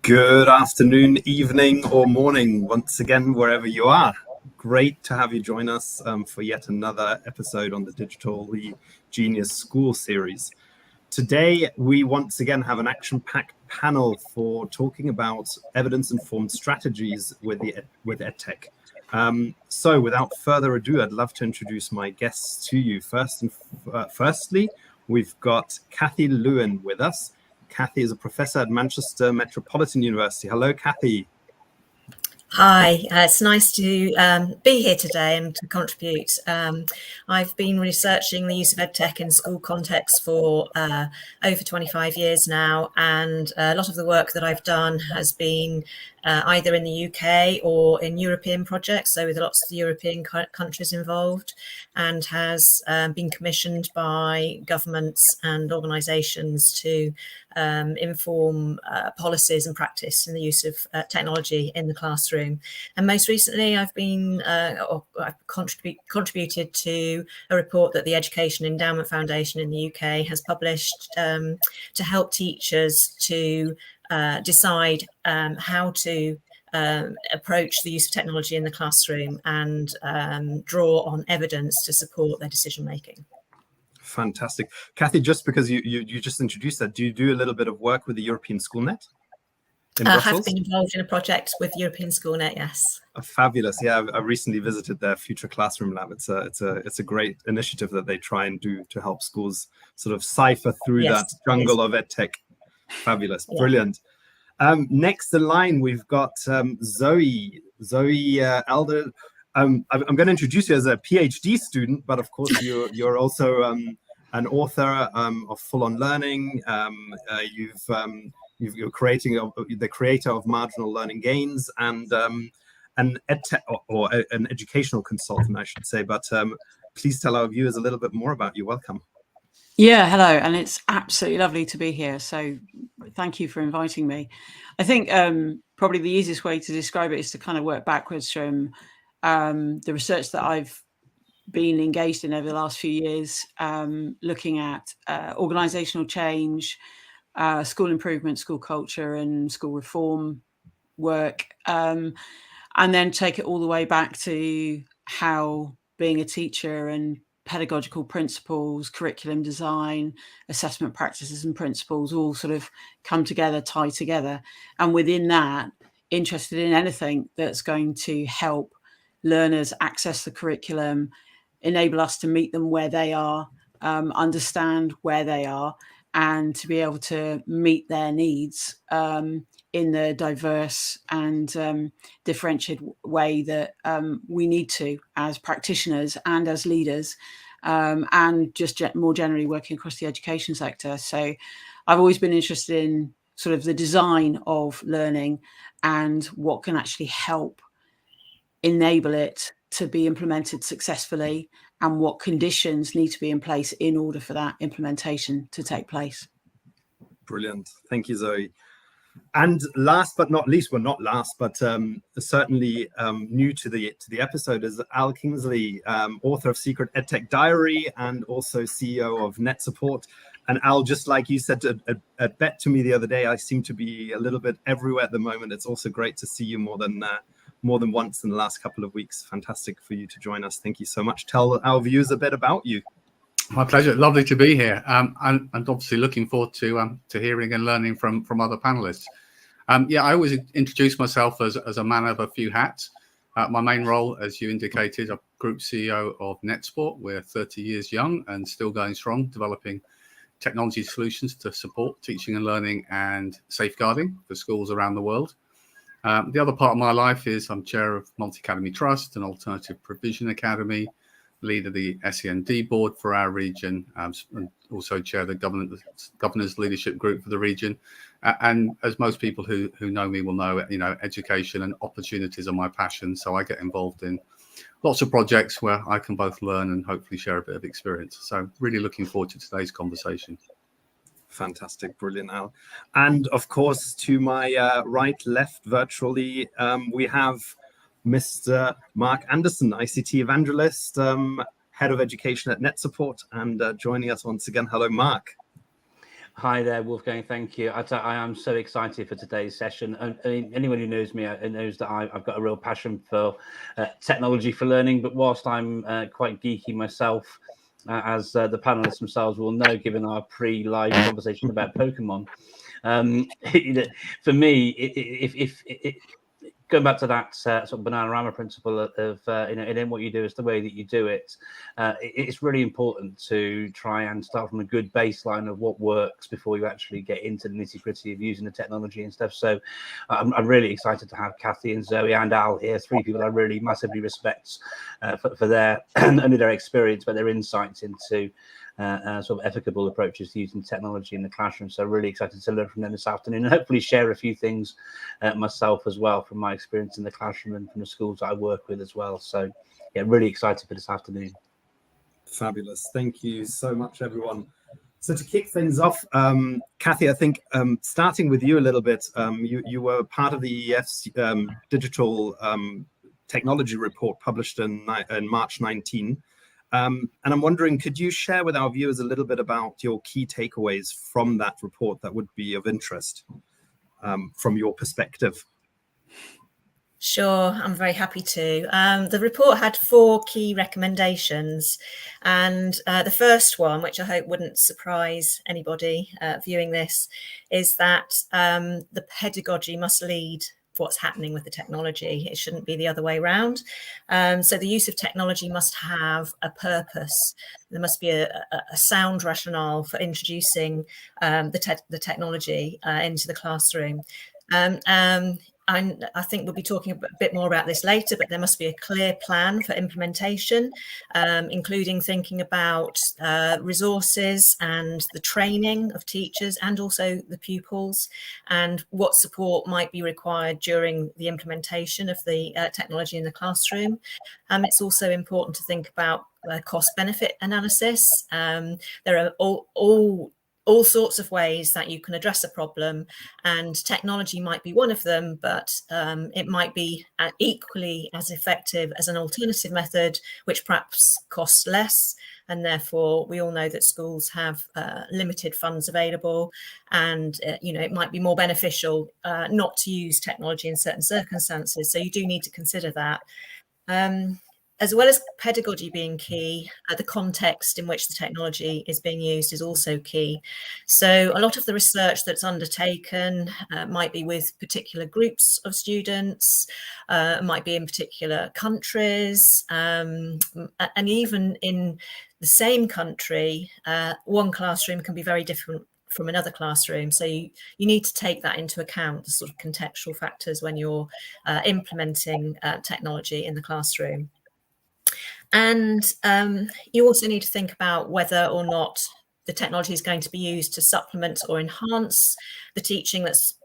Good afternoon, evening, or morning, once again, wherever you are. Great to have you join us for yet another episode on the Digitally Genius School series. Today, we once again have an action-packed panel for talking about evidence-informed strategies with Edtech. So without further ado, I'd love to introduce my guests to you. Firstly, we've got Kathy Lewin with us. Kathy is a professor at Manchester Metropolitan University. Hello, Kathy. Hi, it's nice to be here today and to contribute. I've been researching the use of EdTech in school contexts for over 25 years now, and a lot of the work that I've done has been either in the UK or in European projects, so with lots of the European countries involved, and has been commissioned by governments and organisations to inform policies and practice in the use of technology in the classroom. And most recently, I've been contributed to a report that the Education Endowment Foundation in the UK has published to help teachers to decide how to approach the use of technology in the classroom and draw on evidence to support their decision making. Fantastic. Kathy, just because you just introduced that, do you do a little bit of work with the European SchoolNet in Brussels? I have been involved in a project with European SchoolNet, yes. Fabulous. Yeah, I recently visited their Future Classroom Lab. It's a great initiative that they try and do to help schools sort of cipher through that jungle of EdTech. Fabulous. Yeah. Brilliant. Next in line, we've got Zoe Elder. I'm going to introduce you as a PhD student, but of course you're also an author of Full On Learning. You're the creator of Marginal Learning Gains and an EdTech or an educational consultant, I should say. But please tell our viewers a little bit more about you. Welcome. Yeah, hello, and it's absolutely lovely to be here. So thank you for inviting me. I think probably the easiest way to describe it is to kind of work backwards from the research that I've been engaged in over the last few years, looking at organizational change, school improvement, school culture, and school reform work, and then take it all the way back to how being a teacher and pedagogical principles, curriculum design, assessment practices and principles all sort of come together, tie together. And within that, interested in anything that's going to help learners access the curriculum, enable us to meet them where they are, understand where they are, and to be able to meet their needs in the diverse and differentiated way that we need to as practitioners and as leaders, and just more generally working across the education sector. So I've always been interested in sort of the design of learning and what can actually help enable it to be implemented successfully and what conditions need to be in place in order for that implementation to take place. Brilliant. Thank you, Zoe. And last but not least, well, not last, but certainly new to the episode is Al Kingsley, author of Secret EdTech Diary and also CEO of Net Support. And Al, just like you said at Bet to me the other day, I seem to be a little bit everywhere at the moment. It's also great to see you more than once in the last couple of weeks. Fantastic for you to join us. Thank you so much. Tell our viewers a bit about you. My pleasure. Lovely to be here, and obviously looking forward to hearing and learning from other panelists. Yeah, I always introduce myself as a man of a few hats. My main role, as you indicated, I'm Group CEO of NetSport. We're 30 years young and still going strong, developing technology solutions to support teaching and learning and safeguarding for schools around the world. The other part of my life is I'm chair of Multi Academy Trust, an alternative provision academy, lead of the SEND board for our region, and also chair the governors leadership group for the region. And as most people who know me will know, education and opportunities are my passion. So I get involved in lots of projects where I can both learn and hopefully share a bit of experience. So really looking forward to today's conversation. Fantastic. Brilliant, Al. And of course, to my left virtually, we have Mr. Mark Anderson, ICT evangelist, head of education at Net Support, and joining us once again. Hello, Mark. Hi there, Wolfgang. Thank you. I am so excited for today's session. I mean, anyone who knows me knows that I've got a real passion for technology for learning. But whilst I'm quite geeky myself, as the panelists themselves will know, given our pre-live conversation about Pokemon, for me, if going back to that sort of Bananarama principle of in what you do is the way that you do it, it's really important to try and start from a good baseline of what works before you actually get into the nitty-gritty of using the technology and stuff. So I'm really excited to have Kathy and Zoe and Al here, three people I really massively respect for their only their experience, but their insights into sort of ethical approaches to using technology in the classroom. So really excited to learn from them this afternoon, and hopefully share a few things myself as well from my experience in the classroom and from the schools I work with as well. So yeah, really excited for this afternoon. Fabulous. Thank you so much, everyone. So to kick things off, Kathy, I think starting with you a little bit, you were part of the EEF's digital technology report published in March 19. And I'm wondering, could you share with our viewers a little bit about your key takeaways from that report that would be of interest from your perspective? Sure, I'm very happy to. The report had 4 key recommendations, and the first one, which I hope wouldn't surprise anybody viewing this, is that the pedagogy must lead what's happening with the technology. It shouldn't be the other way around. So the use of technology must have a purpose. There must be a sound rationale for introducing the technology into the classroom. I think we'll be talking a bit more about this later, but there must be a clear plan for implementation, including thinking about resources and the training of teachers and also the pupils, and what support might be required during the implementation of the technology in the classroom. It's also important to think about cost-benefit analysis. There are all sorts of ways that you can address a problem, and technology might be one of them, but it might be equally as effective as an alternative method, which perhaps costs less. And therefore, we all know that schools have limited funds available, and it might be more beneficial not to use technology in certain circumstances. So you do need to consider that. As well as pedagogy being key, the context in which the technology is being used is also key. So a lot of the research that's undertaken might be with particular groups of students, might be in particular countries, and even in the same country, one classroom can be very different from another classroom. So you need to take that into account, the sort of contextual factors when you're implementing technology in the classroom. And you also need to think about whether or not the technology is going to be used to supplement or enhance the teaching that's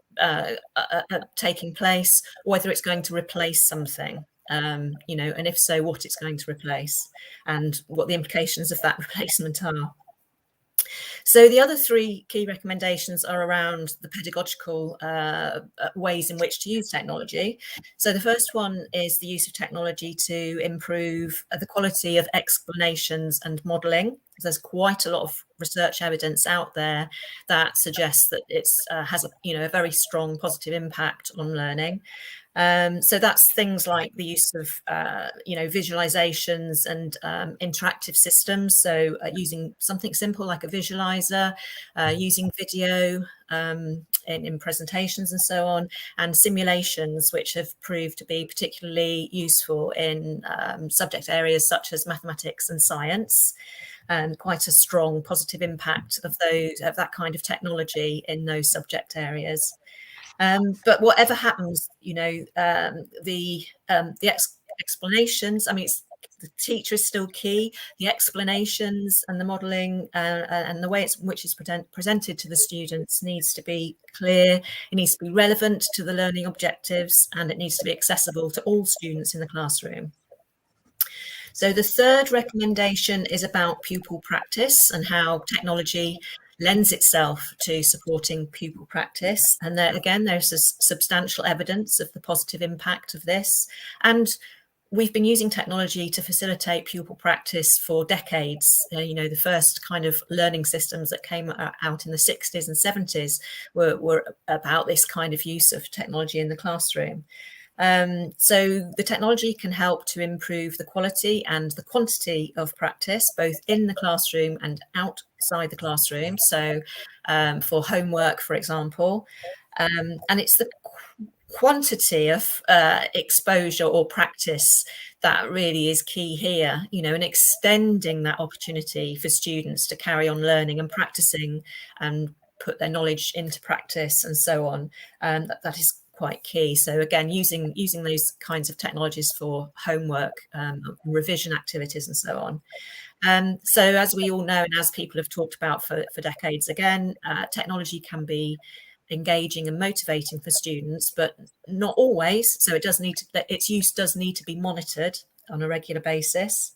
taking place, or whether it's going to replace something, and if so, what it's going to replace and what the implications of that replacement are. So the other 3 key recommendations are around the pedagogical ways in which to use technology. So the first one is the use of technology to improve the quality of explanations and modelling. There's quite a lot of research evidence out there that suggests that it has a very strong positive impact on learning. So that's things like the use of visualizations and interactive systems. So using something simple like a visualizer, using video in presentations and so on, and simulations, which have proved to be particularly useful in subject areas such as mathematics and science. And quite a strong positive impact of that kind of technology in those subject areas. But whatever happens, the explanations, the teacher is still key. The explanations and the modelling and the way in which it's presented to the students needs to be clear. It needs to be relevant to the learning objectives, and it needs to be accessible to all students in the classroom. So the third recommendation is about pupil practice and how technology lends itself to supporting pupil practice. And there, again, there's substantial evidence of the positive impact of this. And we've been using technology to facilitate pupil practice for decades. The first kind of learning systems that came out in the 60s and 70s were about this kind of use of technology in the classroom. So the technology can help to improve the quality and the quantity of practice, both in the classroom and outside the classroom. So for homework, for example, and it's the quantity of exposure or practice that really is key here, and extending that opportunity for students to carry on learning and practicing and put their knowledge into practice and so on. That is quite key. So again, using those kinds of technologies for homework, revision activities and so on. So as we all know, and as people have talked about for decades, again, technology can be engaging and motivating for students, but not always. So its use does need to be monitored on a regular basis.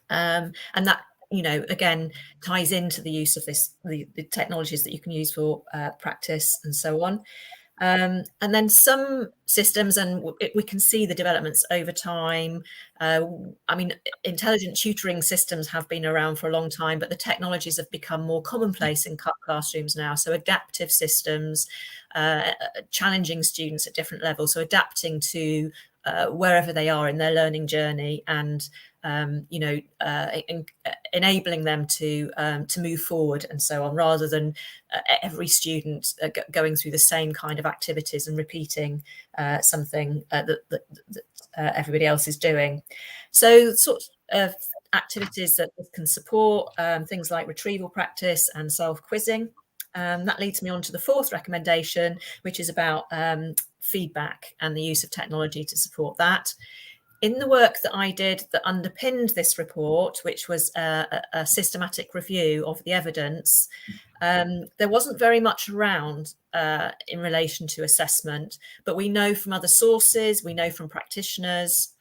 And that, again, ties into the use of the technologies that you can use for practice and so on. And then some systems, and we can see the developments over time. Intelligent tutoring systems have been around for a long time, but the technologies have become more commonplace in classrooms now. So adaptive systems, challenging students at different levels, so adapting to wherever they are in their learning journey, and enabling them to move forward and so on, rather than every student going through the same kind of activities and repeating something that everybody else is doing. So sort of activities that can support things like retrieval practice and self-quizzing. That leads me on to the fourth recommendation, which is about feedback and the use of technology to support that. In the work that I did that underpinned this report, which was a systematic review of the evidence, there wasn't very much around in relation to assessment, but we know from other sources, we know from practitioners,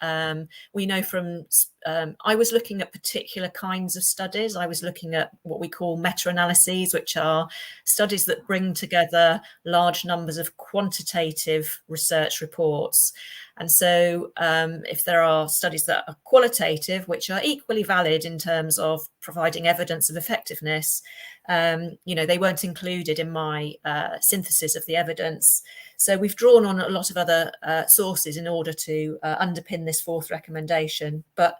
we know from, I was looking at particular kinds of studies. I was looking at what we call meta-analyses, which are studies that bring together large numbers of quantitative research reports. And so if there are studies that are qualitative, which are equally valid in terms of providing evidence of effectiveness, they weren't included in my synthesis of the evidence. So we've drawn on a lot of other sources in order to underpin this fourth recommendation. But,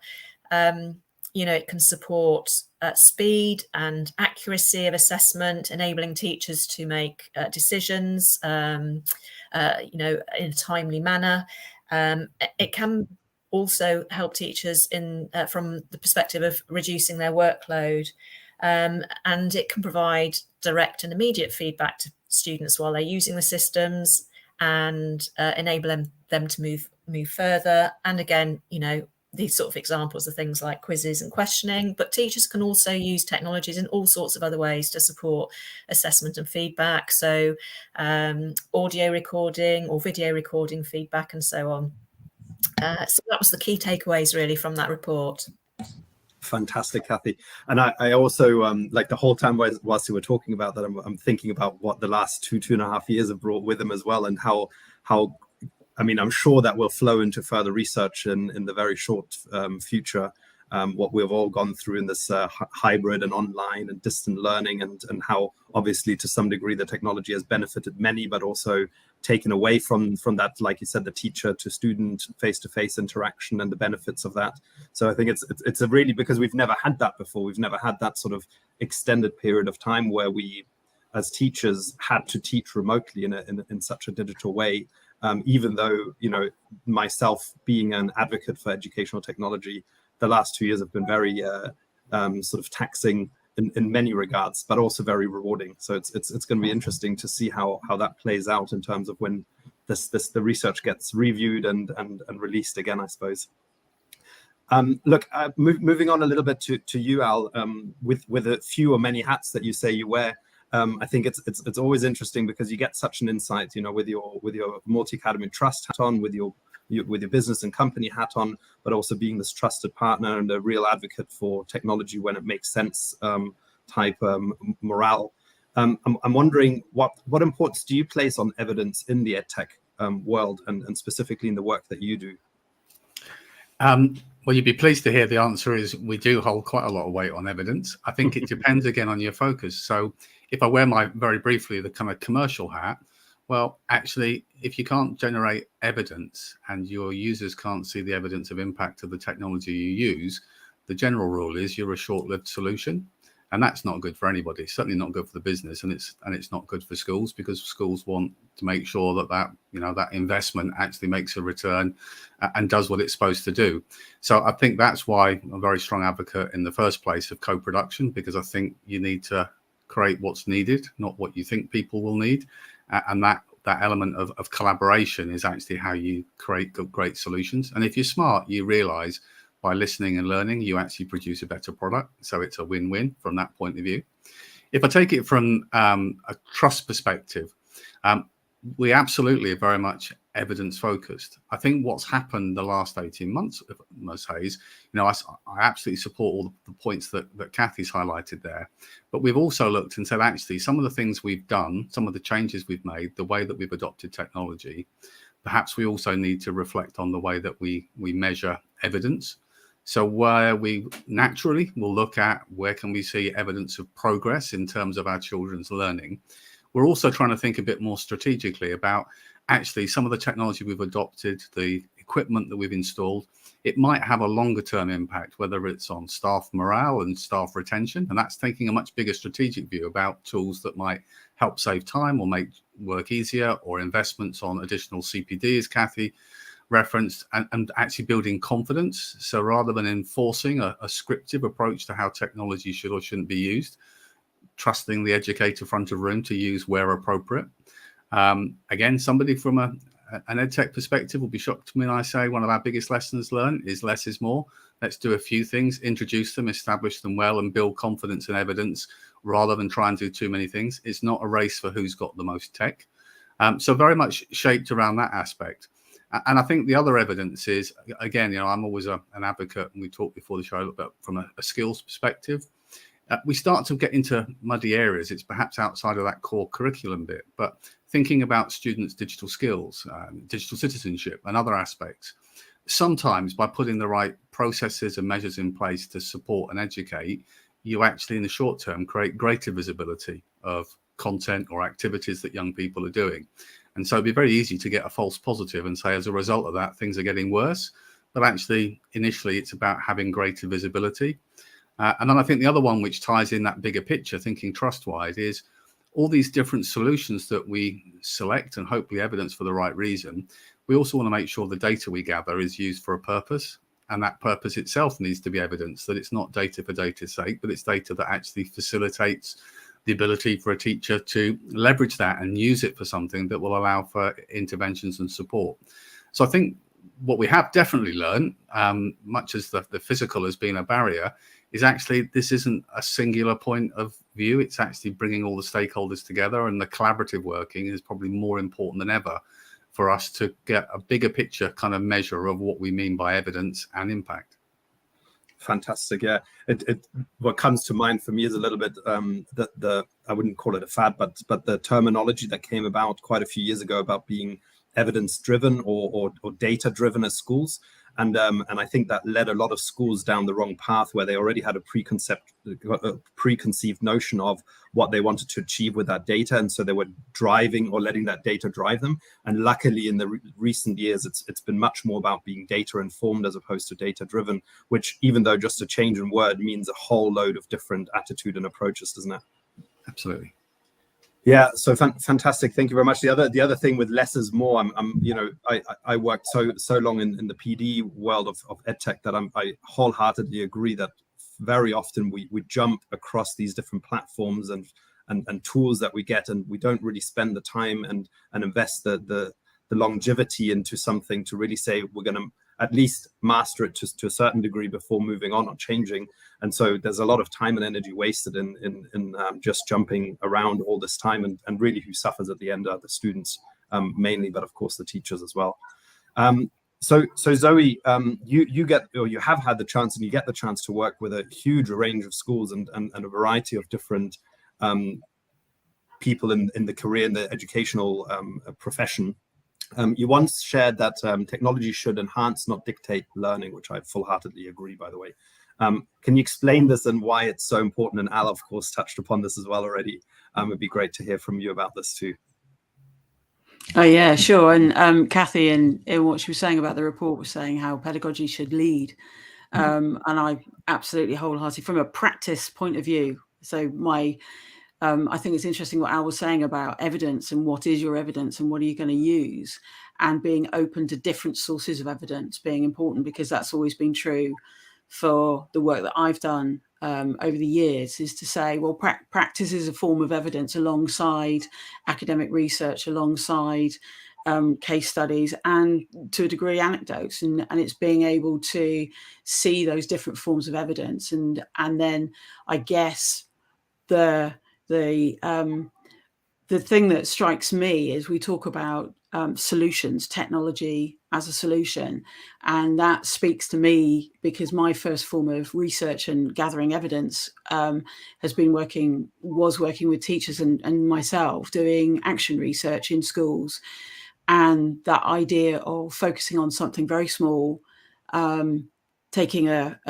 it can support speed and accuracy of assessment, enabling teachers to make decisions, in a timely manner. It can also help teachers from the perspective of reducing their workload, and it can provide direct and immediate feedback to students while they're using the systems, and enable them to move further. And again, these sort of examples are things like quizzes and questioning, but teachers can also use technologies in all sorts of other ways to support assessment and feedback. So audio recording or video recording feedback and so on. So that was the key takeaways really from that report. Fantastic, Kathy. And I also, like the whole time whilst you were talking about that, I'm thinking about what the last two and a half years have brought with them as well, and how I'm sure that will flow into further research in the very short future, what we've all gone through in this hybrid and online and distant learning, and how obviously to some degree the technology has benefited many, but also taken away from that, like you said, the teacher to student face-to-face interaction and the benefits of that. So I think it's a really, because we've never had that before. We've never had that sort of extended period of time where we as teachers had to teach remotely in such a digital way. Even though, myself being an advocate for educational technology, the last 2 years have been very sort of taxing in many regards, but also very rewarding. So it's going to be interesting to see how that plays out in terms of when the research gets reviewed and released again, I suppose. Look, moving on a little bit to you, Al, with a few or many hats that you say you wear. I think it's always interesting because you get such an insight, with your multi-academy trust hat on, with your business and company hat on, but also being this trusted partner and a real advocate for technology when it makes sense, type morale. I'm wondering what importance do you place on evidence in the EdTech world, and specifically in the work that you do? Well, you'd be pleased to hear the answer is we do hold quite a lot of weight on evidence. I think it depends again on your focus. So if I wear very briefly, the kind of commercial hat, well, actually, if you can't generate evidence and your users can't see the evidence of impact of the technology you use, the general rule is you're a short-lived solution. And that's not good for anybody, certainly not good for the business, and it's not good for schools, because schools want to make sure that investment actually makes a return and does what it's supposed to do. So I think that's why I'm a very strong advocate in the first place of co-production, because I think you need to create what's needed, not what you think people will need, and that element of collaboration is actually how you create great solutions. And if you're smart, you realize by listening and learning, you actually produce a better product. So it's a win-win from that point of view. If I take it from a trust perspective, we absolutely are very much evidence focused. I think what's happened the last 18 months, I must say, is, I absolutely support all the points that Kathy's highlighted there. But we've also looked and said, actually, some of the things we've done, some of the changes we've made, the way that we've adopted technology, perhaps we also need to reflect on the way that we measure evidence. So where we naturally will look at where can we see evidence of progress in terms of our children's learning, we're also trying to think a bit more strategically about actually some of the technology we've adopted, the equipment that we've installed. It might have a longer term impact, whether it's on staff morale and staff retention. And that's taking a much bigger strategic view about tools that might help save time or make work easier, or investments on additional CPD, as Kathy referenced, and actually building confidence. So rather than enforcing a scriptive approach to how technology should or shouldn't be used, trusting the educator front of room to use where appropriate. Again, somebody from an EdTech perspective will be shocked when I say one of our biggest lessons learned is less is more. Let's do a few things, introduce them, establish them well, and build confidence and evidence rather than try and do too many things. It's not a race for who's got the most tech. So very much shaped around that aspect. And I think the other evidence is, again, I'm always an advocate, and we talked before the show a little bit from a skills perspective. We start to get into muddy areas. It's perhaps outside of that core curriculum bit, but thinking about students' digital skills, digital citizenship, and other aspects, sometimes by putting the right processes and measures in place to support and educate, you actually in the short term create greater visibility of content or activities that young people are doing. And so it'd be very easy to get a false positive and say, as a result of that, things are getting worse. But actually, initially, it's about having greater visibility. And then I think the other one which ties in that bigger picture, thinking trust-wise, is all these different solutions that we select and hopefully evidence for the right reason. We also want to make sure the data we gather is used for a purpose. And that purpose itself needs to be evidence that it's not data for data's sake, but it's data that actually facilitates the ability for a teacher to leverage that and use it for something that will allow for interventions and support. So I think what we have definitely learned, much as the physical has been a barrier, is actually this isn't a singular point of view. It's actually bringing all the stakeholders together, and the collaborative working is probably more important than ever for us to get a bigger picture kind of measure of what we mean by evidence and impact. Fantastic. Yeah, what comes to mind for me is a little bit the I wouldn't call it a fad, but the terminology that came about quite a few years ago about being evidence driven or data driven as schools. And I think that led a lot of schools down the wrong path, where they already had a preconceived notion of what they wanted to achieve with that data, and so they were driving or letting that data drive them. And luckily, in the recent years, it's been much more about being data informed as opposed to data driven, which, even though just a change in word, means a whole load of different attitude and approaches, doesn't it? Absolutely. Yeah, so fantastic. Thank you very much. The other thing with less is more. I worked so long in the PD world of EdTech that I wholeheartedly agree that very often we jump across these different platforms and tools that we get, and we don't really spend the time and invest the longevity into something to really say we're going to at least master it to a certain degree before moving on or changing. And so there's a lot of time and energy wasted in just jumping around all this time, and really who suffers at the end are the students mainly, but of course the teachers as well. So Zoe, you have had the chance, and you get the chance to work with a huge range of schools and a variety of different people in the career, in the educational profession. You once shared that technology should enhance, not dictate learning, which I full-heartedly agree, by the way. Can you explain this and why it's so important? And Al, of course, touched upon this as well already. It'd be great to hear from you about this too. Oh yeah, sure. And Kathy, in what she was saying about the report, was saying how pedagogy should lead, and I absolutely wholeheartedly, from a practice point of view. So I think it's interesting what Al was saying about evidence and what is your evidence and what are you going to use, and being open to different sources of evidence being important, because that's always been true for the work that I've done over the years, is to say, well, practice is a form of evidence alongside academic research, alongside case studies, and to a degree anecdotes, and it's being able to see those different forms of evidence, and then I guess the thing that strikes me is we talk about solutions, technology as a solution. And that speaks to me because my first form of research and gathering evidence was working with teachers and myself doing action research in schools. And that idea of focusing on something very small, taking a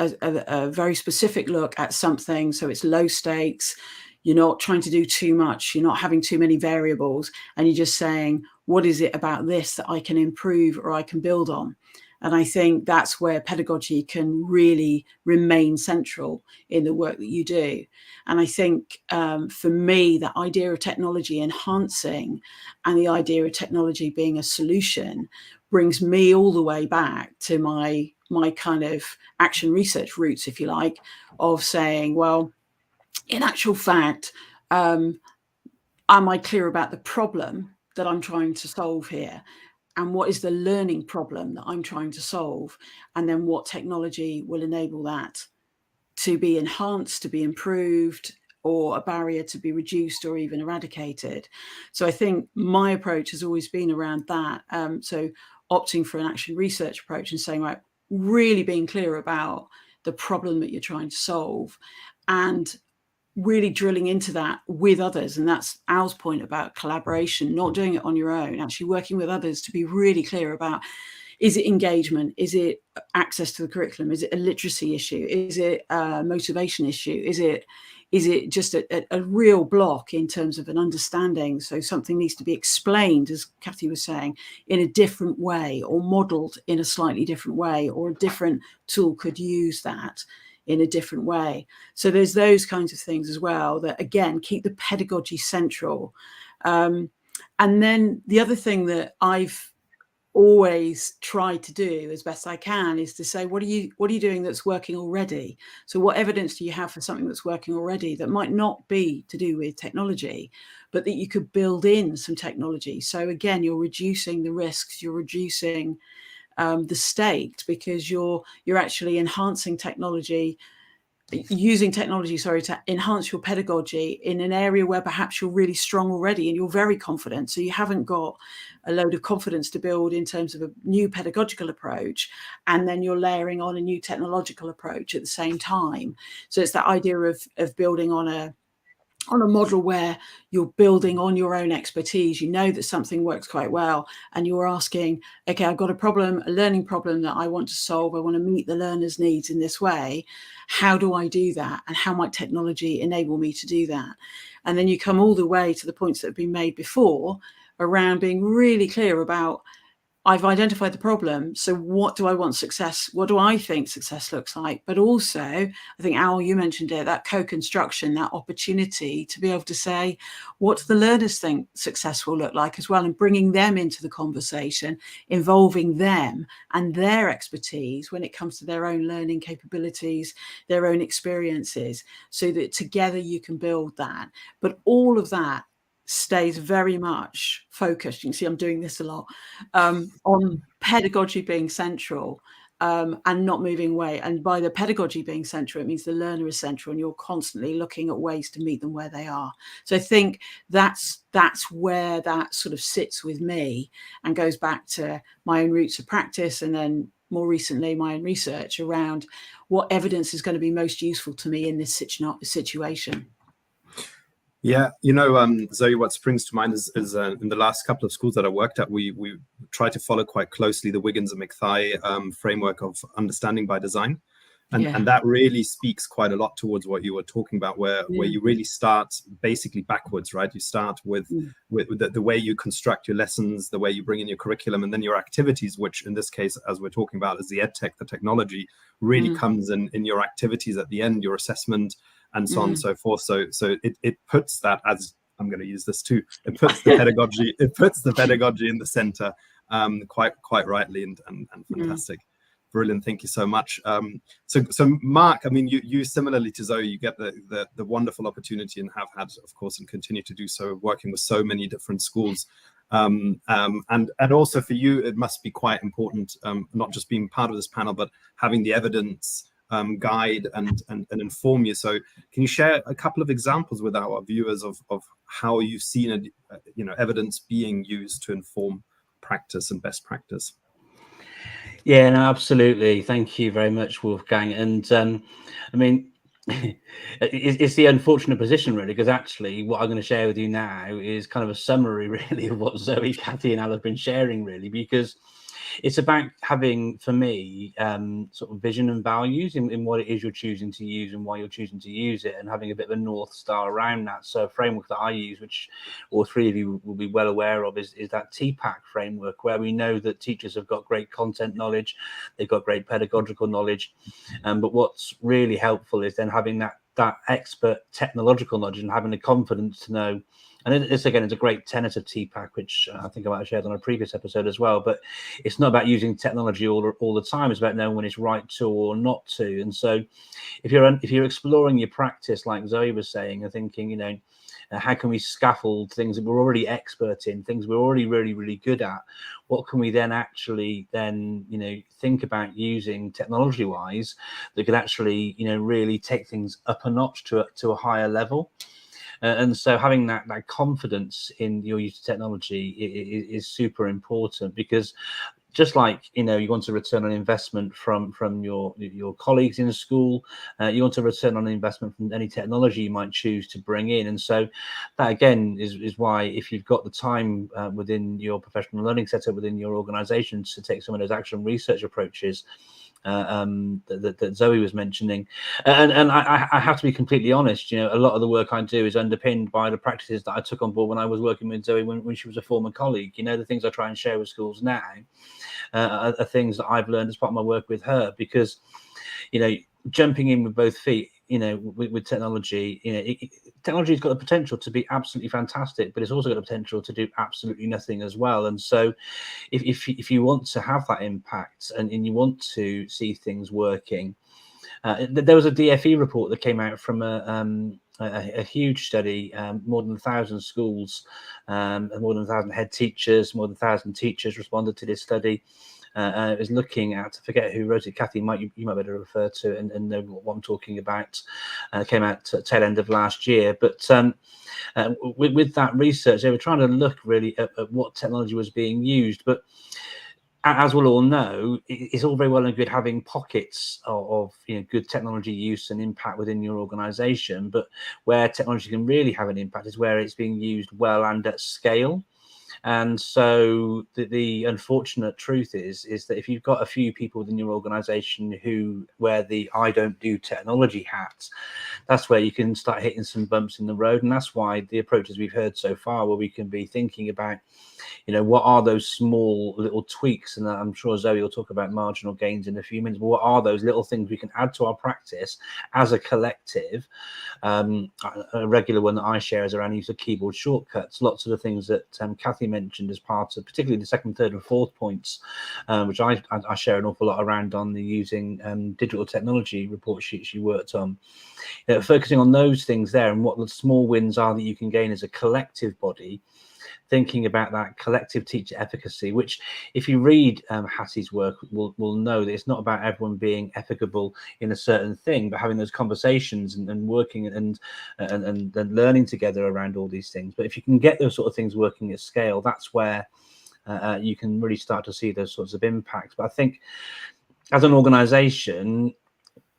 very specific look at something, so it's low stakes, you're not trying to do too much, you're not having too many variables, and you're just saying, what is it about this that I can improve or I can build on? And I think that's where pedagogy can really remain central in the work that you do. And I think for me, the idea of technology enhancing and the idea of technology being a solution brings me all the way back to my kind of action research roots, if you like, of saying, well, in actual fact, am I clear about the problem that I'm trying to solve here? And what is the learning problem that I'm trying to solve? And then what technology will enable that to be enhanced, to be improved, or a barrier to be reduced or even eradicated? So I think my approach has always been around that. So opting for an action research approach and saying, right, really being clear about the problem that you're trying to solve, and really drilling into that with others. And that's Al's point about collaboration, not doing it on your own, actually working with others to be really clear about, is it engagement? Is it access to the curriculum? Is it a literacy issue? Is it a motivation issue? Is it just a real block in terms of an understanding? So something needs to be explained, as Kathy was saying, in a different way, or modeled in a slightly different way, or a different tool could use that in a different way. So there's those kinds of things as well that, again, keep the pedagogy central. And then the other thing that I've always tried to do as best I can is to say, what are you doing that's working already? So what evidence do you have for something that's working already that might not be to do with technology, but that you could build in some technology? So again, you're reducing the risks, you're reducing the stakes, because you're actually enhancing technology, using technology, to enhance your pedagogy in an area where perhaps you're really strong already and you're very confident. So you haven't got a load of confidence to build in terms of a new pedagogical approach, and then you're layering on a new technological approach at the same time. So it's that idea of building on a model where you're building on your own expertise. You know that something works quite well, and you're asking, okay, I've got a learning problem that I want to solve. I want to meet the learner's needs in this way. How do I do that? And how might technology enable me to do that? And then you come all the way to the points that have been made before around being really clear about, I've identified the problem. So what do I want success? What do I think success looks like? But also, I think, Al, you mentioned it, that co-construction, that opportunity to be able to say, what do the learners think success will look like as well? And bringing them into the conversation, involving them and their expertise when it comes to their own learning capabilities, their own experiences, so that together you can build that. But all of that stays very much focused. You can see I'm doing this a lot, on pedagogy being central, and not moving away. And by the pedagogy being central, it means the learner is central, and you're constantly looking at ways to meet them where they are. So I think that's where that sort of sits with me, and goes back to my own roots of practice, and then more recently my own research around what evidence is going to be most useful to me in this situation. Yeah, Zoe, what springs to mind is in the last couple of schools that I worked at, we try to follow quite closely the Wiggins and McThigh framework of understanding by design. And that really speaks quite a lot towards what you were talking about, where you really start basically backwards, right? You start with the way you construct your lessons, the way you bring in your curriculum, and then your activities, which in this case, as we're talking about, is the Edtech, the technology, really comes in your activities at the end, your assessment, and so on and so forth. So it puts that, as I'm going to use this too, it puts the pedagogy in the center, quite rightly, and fantastic. Brilliant, thank you so much. So Mark, I mean, you similarly to Zoe, you get the wonderful opportunity, and have had, of course, and continue to do so, working with so many different schools. And also for you, it must be quite important, not just being part of this panel, but having the evidence guide and inform you. So can you share a couple of examples with our viewers of how you've seen evidence being used to inform practice and best practice? Yeah, no, absolutely. Thank you very much, Wolfgang. And I mean, it's the unfortunate position, really, because actually what I'm going to share with you now is kind of a summary, really, of what Zoe, Kathy, and Al have been sharing, really, because it's about having, for me, sort of vision and values in what it is you're choosing to use and why you're choosing to use it, and having a bit of a North Star around that. So a framework that I use, which all three of you will be well aware of, is that TPAC framework, where we know that teachers have got great content knowledge, they've got great pedagogical knowledge, but what's really helpful is then having that expert technological knowledge and having the confidence to know. And this, again, is a great tenet of TPAC, which I think I might have shared on a previous episode as well. But it's not about using technology all the time. It's about knowing when it's right to or not to. And so if you're exploring your practice, like Zoe was saying, and thinking, how can we scaffold things that we're already expert in, things we're already really, really good at? What can we then actually think about using technology-wise that could actually, really take things up a notch to a higher level? And so having that confidence in your use of technology is super important, because just like you want to return on investment from your colleagues in school, you want to return on investment from any technology you might choose to bring in. And so that again is why, if you've got the time within your professional learning setup, within your organization, to take some of those action research approaches that Zoe was mentioning, and I have to be completely honest, a lot of the work I do is underpinned by the practices that I took on board when I was working with Zoe when she was a former colleague. The things I try and share with schools now are things that I've learned as part of my work with her, because jumping in with both feet, with technology, technology's got the potential to be absolutely fantastic, but it's also got the potential to do absolutely nothing as well. And so if you want to have that impact and you want to see things working, there was a DFE report that came out from a huge study, more than 1,000 schools, and more than 1,000 head teachers, more than 1,000 teachers responded to this study. It was looking at, I forget who wrote it, Kathy, you might better refer to and know what I'm talking about. Came out at tail end of last year. But with that research, they were trying to look really at what technology was being used. But as we'll all know, it's all very well and good having pockets of good technology use and impact within your organization. But where technology can really have an impact is where it's being used well and at scale. And so the unfortunate truth is that if you've got a few people within your organization who wear the I don't do technology hat, that's where you can start hitting some bumps in the road. And that's why the approaches we've heard so far, where we can be thinking about, what are those small little tweaks? And I'm sure Zoe will talk about marginal gains in a few minutes, but what are those little things we can add to our practice as a collective? A regular one that I share is around use of keyboard shortcuts. Lots of the things that Kathy mentioned as part of particularly the second, third and fourth points, which I share an awful lot around on the using digital technology report sheets you worked on. Focusing on those things there and what the small wins are that you can gain as a collective body, thinking about that collective teacher efficacy, which if you read Hattie's work will know that it's not about everyone being efficable in a certain thing, but having those conversations and working and learning together around all these things. But if you can get those sort of things working at scale, that's where you can really start to see those sorts of impacts. But I think as an organization,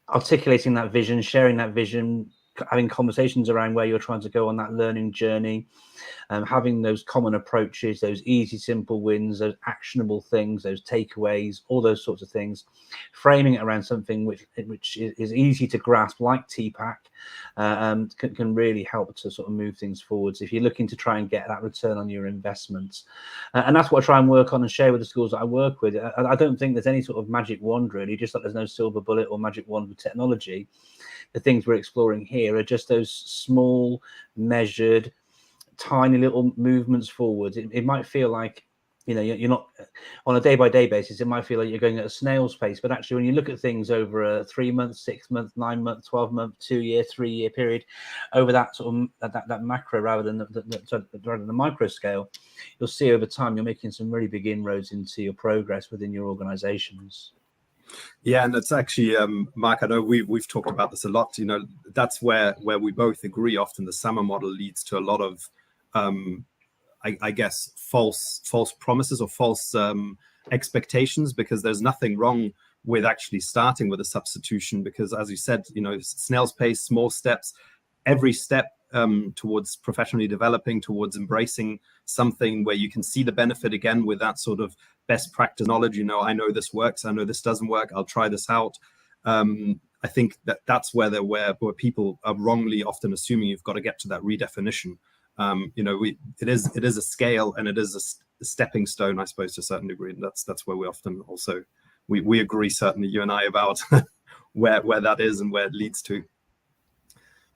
articulating that vision, sharing that vision, having conversations around where you're trying to go on that learning journey, having those common approaches, those easy, simple wins, those actionable things, those takeaways, all those sorts of things, framing it around something which is easy to grasp, like TPAC, can really help to sort of move things forwards if you're looking to try and get that return on your investments. And that's what I try and work on and share with the schools that I work with. I don't think there's any sort of magic wand, really, just like there's no silver bullet or magic wand with technology. The things we're exploring here are just those small, measured, tiny little movements forward. It might feel like, you know, you're not on a day-by-day basis. It might feel like you're going at a snail's pace, but actually when you look at things over a 3 month, 6 month, 9 month, 12 month, 2 year, 3 year period, over that sort of that macro rather than the micro scale, you'll see over time you're making some really big inroads into your progress within your organizations. Yeah, and it's actually, Mark, I know we've talked about this a lot. You know, that's where we both agree. Often the summer model leads to a lot of, I guess, false promises or false expectations, because there's nothing wrong with actually starting with a substitution, because, as you said, you know, snail's pace, small steps, every step towards professionally developing, towards embracing something where you can see the benefit again with that sort of best practice knowledge. You know, I know this works, I know this doesn't work, I'll try this out. I think that's where people are wrongly often assuming you've got to get to that redefinition. You know, it is a scale, and it is a stepping stone, I suppose, to a certain degree, and that's where we often also we agree, certainly you and I, about where that is and where it leads to.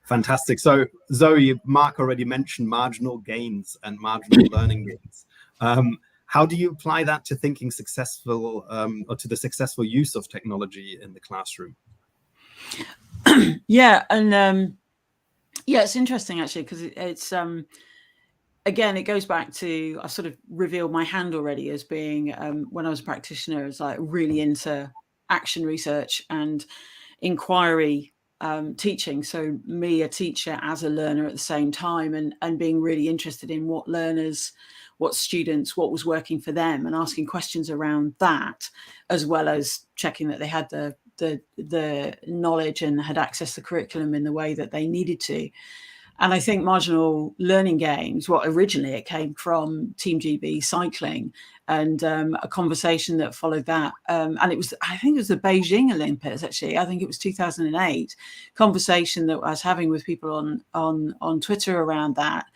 Fantastic. So Zoe, Mark already mentioned marginal gains and marginal learning gains. How do you apply that to thinking successful or to the successful use of technology in the classroom? Yeah, and yeah, it's interesting actually, because it's again, it goes back to, I sort of revealed my hand already as being when I was a practitioner, as like really into action research and inquiry teaching. So me, a teacher, as a learner at the same time, and being really interested in what learners, what students, what was working for them, and asking questions around that, as well as checking that they had the knowledge and had accessed the curriculum in the way that they needed to. And I think marginal learning games, what originally it came from Team GB cycling, and a conversation that followed that. And it was, I think it was the Beijing Olympics, actually. I think it was 2008, conversation that I was having with people on Twitter around that.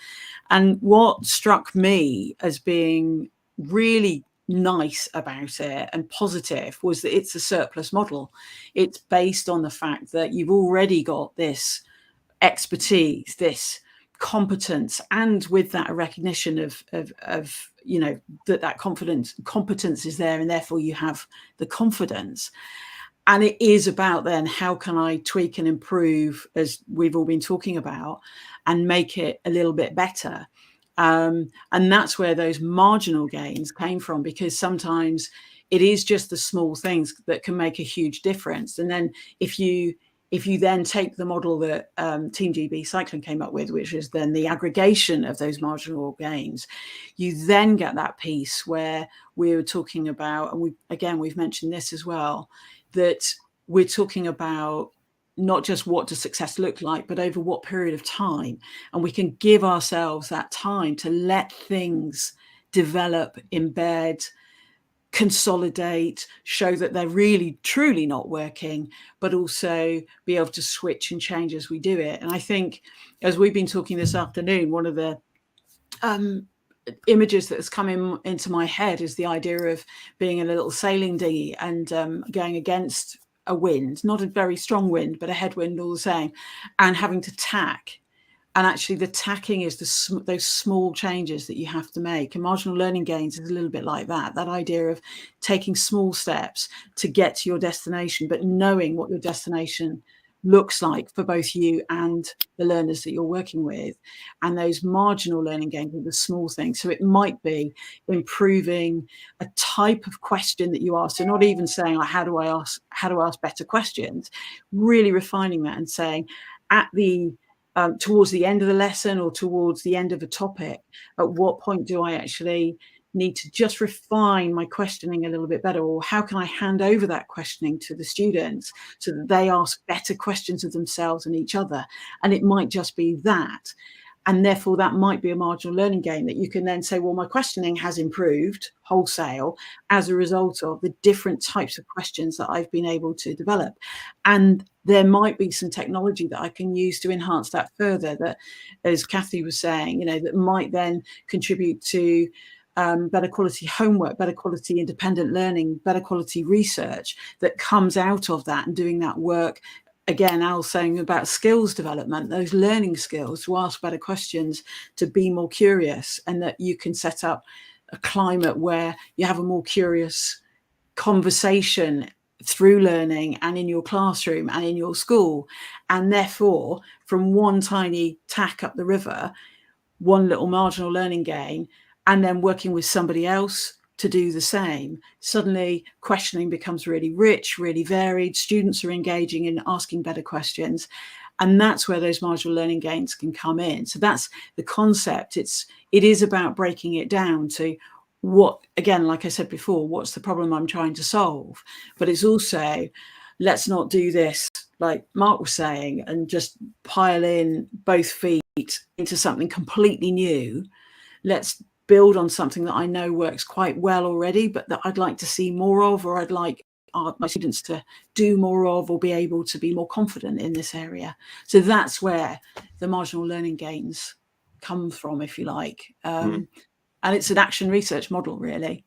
And what struck me as being really nice about it and positive was that it's a surplus model. It's based on the fact that you've already got this expertise, this competence, and with that a recognition of you know, that competence is there, and therefore you have the confidence. And it is about then, how can I tweak and improve, as we've all been talking about, and make it a little bit better. And that's where those marginal gains came from, because sometimes it is just the small things that can make a huge difference. And then if you then take the model that Team GB Cycling came up with, which is then the aggregation of those marginal gains, you then get that piece where we were talking about, and we've mentioned this as well, that we're talking about not just what does success look like, but over what period of time. And we can give ourselves that time to let things develop, embed, consolidate, show that they're really truly not working, but also be able to switch and change as we do it. And I think, as we've been talking this afternoon, one of the images that has come into my head is the idea of being in a little sailing dinghy and going against a wind, not a very strong wind, but a headwind all the same, and having to tack. And actually the tacking is those small changes that you have to make. And marginal learning gains is a little bit like that idea of taking small steps to get to your destination, but knowing what your destination looks like for both you and the learners that you're working with. And those marginal learning gains are the small things. So it might be improving a type of question that you ask. So not even saying, like, how do I ask better questions, really refining that and saying, at the towards the end of the lesson or towards the end of a topic, at what point do I actually need to just refine my questioning a little bit better, or how can I hand over that questioning to the students so that they ask better questions of themselves and each other? And it might just be that. And therefore, that might be a marginal learning gain that you can then say, well, my questioning has improved wholesale as a result of the different types of questions that I've been able to develop. And there might be some technology that I can use to enhance that further, that, as Kathy was saying, that might then contribute to better quality homework, better quality independent learning, better quality research that comes out of that and doing that work. Again, Al's saying about skills development, those learning skills to ask better questions, to be more curious, and that you can set up a climate where you have a more curious conversation through learning and in your classroom and in your school. And therefore, from one tiny tack up the river, one little marginal learning gain, and then working with somebody else to do the same, suddenly questioning becomes really rich, really varied. Students are engaging in asking better questions. And that's where those marginal learning gains can come in. So that's the concept. It is about breaking it down to what, again, like I said before, what's the problem I'm trying to solve? But it's also, let's not do this, like Mark was saying, and just pile in both feet into something completely new. Let's build on something that I know works quite well already, but that I'd like to see more of, or I'd like my students to do more of, or be able to be more confident in this area. So that's where the marginal learning gains come from, if you like. And it's an action research model, really.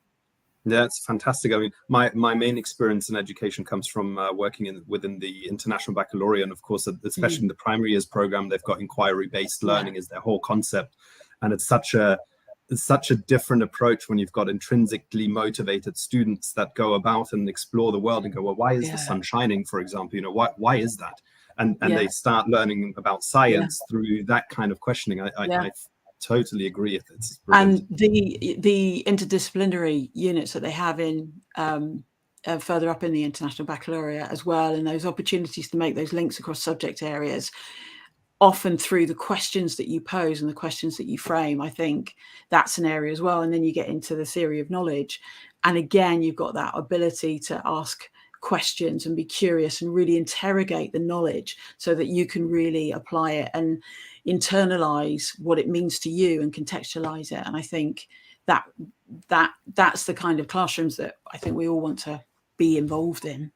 Yeah, it's fantastic. I mean, my main experience in education comes from working within the International Baccalaureate, and of course, especially in the primary years program, they've got inquiry-based learning is their whole concept, and it's such a different approach when you've got intrinsically motivated students that go about and explore the world and go, well, why is the sun shining, for example? Why is that? And they start learning about science through that kind of questioning. I totally agree. It's brilliant. And the interdisciplinary units that they have in further up in the International Baccalaureate as well, and those opportunities to make those links across subject areas, often through the questions that you pose and the questions that you frame. I think that's an area as well. And then you get into the theory of knowledge. And again, you've got that ability to ask questions and be curious and really interrogate the knowledge so that you can really apply it and internalize what it means to you and contextualize it. And I think that's the kind of classrooms that I think we all want to be involved in.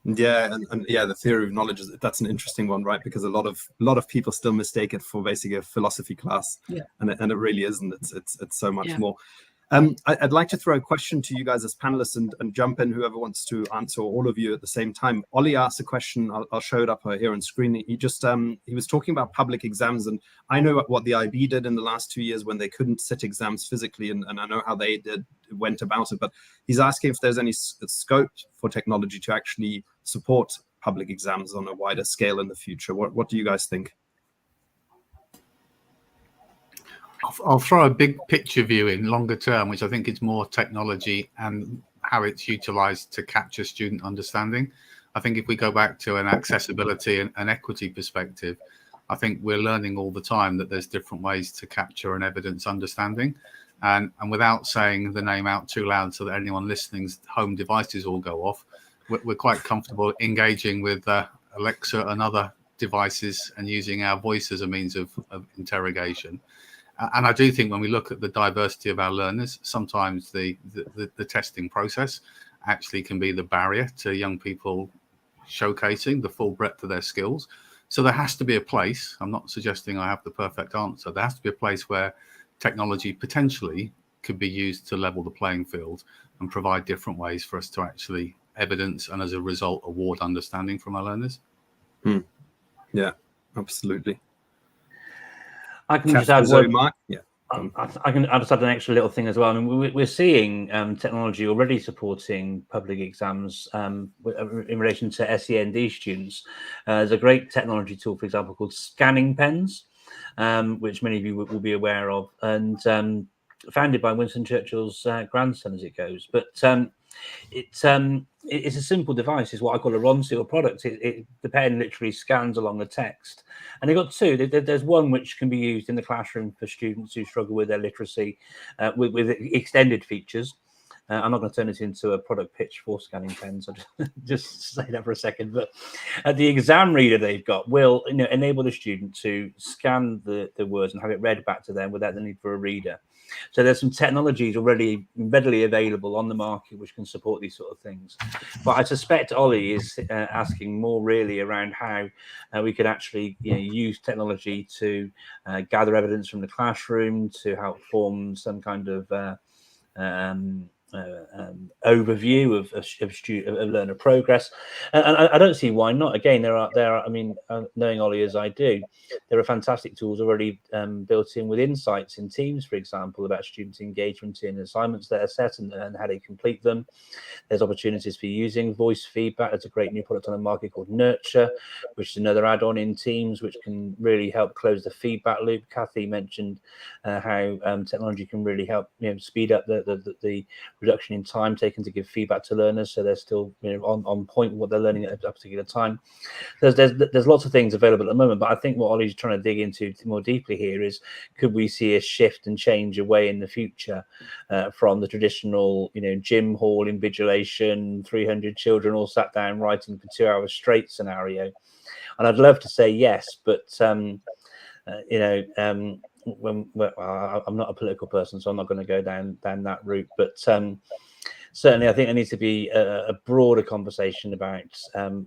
Yeah, and the theory of knowledge that's an interesting one, right? Because a lot of people still mistake it for basically a philosophy class, and it really isn't. It's so much more. I'd like to throw a question to you guys as panelists and jump in, whoever wants to answer, all of you at the same time. Ollie asked a question. I'll show it up here on screen. He just he was talking about public exams, and I know what the IB did in the last 2 years when they couldn't sit exams physically, and I know how they went about it. But he's asking if there's any scope for technology to actually support public exams on a wider scale in the future. What do you guys think? I'll throw a big picture view in longer term, which I think is more technology and how it's utilized to capture student understanding. I think if we go back to an accessibility and equity perspective, I think we're learning all the time that there's different ways to capture an evidence understanding. And without saying the name out too loud so that anyone listening's home devices all go off, we're quite comfortable engaging with Alexa and other devices and using our voice as a means of interrogation. And I do think when we look at the diversity of our learners, sometimes the testing process actually can be the barrier to young people showcasing the full breadth of their skills. So there has to be a place. I'm not suggesting I have the perfect answer. There has to be a place where technology potentially could be used to level the playing field and provide different ways for us to actually evidence and, as a result, award understanding from our learners. Yeah, absolutely. I can just add one. Mark? Yeah. I just add an extra little thing as well. I mean, we're seeing technology already supporting public exams in relation to SEND students. There's a great technology tool, for example, called scanning pens, which many of you will be aware of, and founded by Winston Churchill's grandson, as it goes. But It's a simple device. It's what I call a RON seal product. The pen literally scans along the text, and they've got two. There's one which can be used in the classroom for students who struggle with their literacy, with extended features. I'm not going to turn this into a product pitch for scanning pens. I'll just say that for a second. But the exam reader they've got will enable the student to scan the words and have it read back to them without the need for a reader. So there's some technologies already readily available on the market which can support these sort of things. But I suspect Ollie is asking more really around how we could actually use technology to gather evidence from the classroom to help form some kind of overview of learner progress, and I don't see why not. Again, there are. I mean, knowing Ollie as I do, there are fantastic tools already built in with insights in Teams, for example, about student engagement in assignments that are set and how they complete them. There's opportunities for using voice feedback. There's a great new product on the market called Nurture, which is another add-on in Teams, which can really help close the feedback loop. Kathy mentioned how technology can really help speed up the reduction in time taken to give feedback to learners, so they're still on point with what they're learning at a particular time. There's lots of things available at the moment, but I think what Ollie's trying to dig into more deeply here is, could we see a shift and change away in the future from the traditional gym hall invigilation, 300 children all sat down writing for 2 hours straight scenario? And I'd love to say yes, but I'm not a political person, so I'm not going to go down that route. But certainly, I think there needs to be a broader conversation about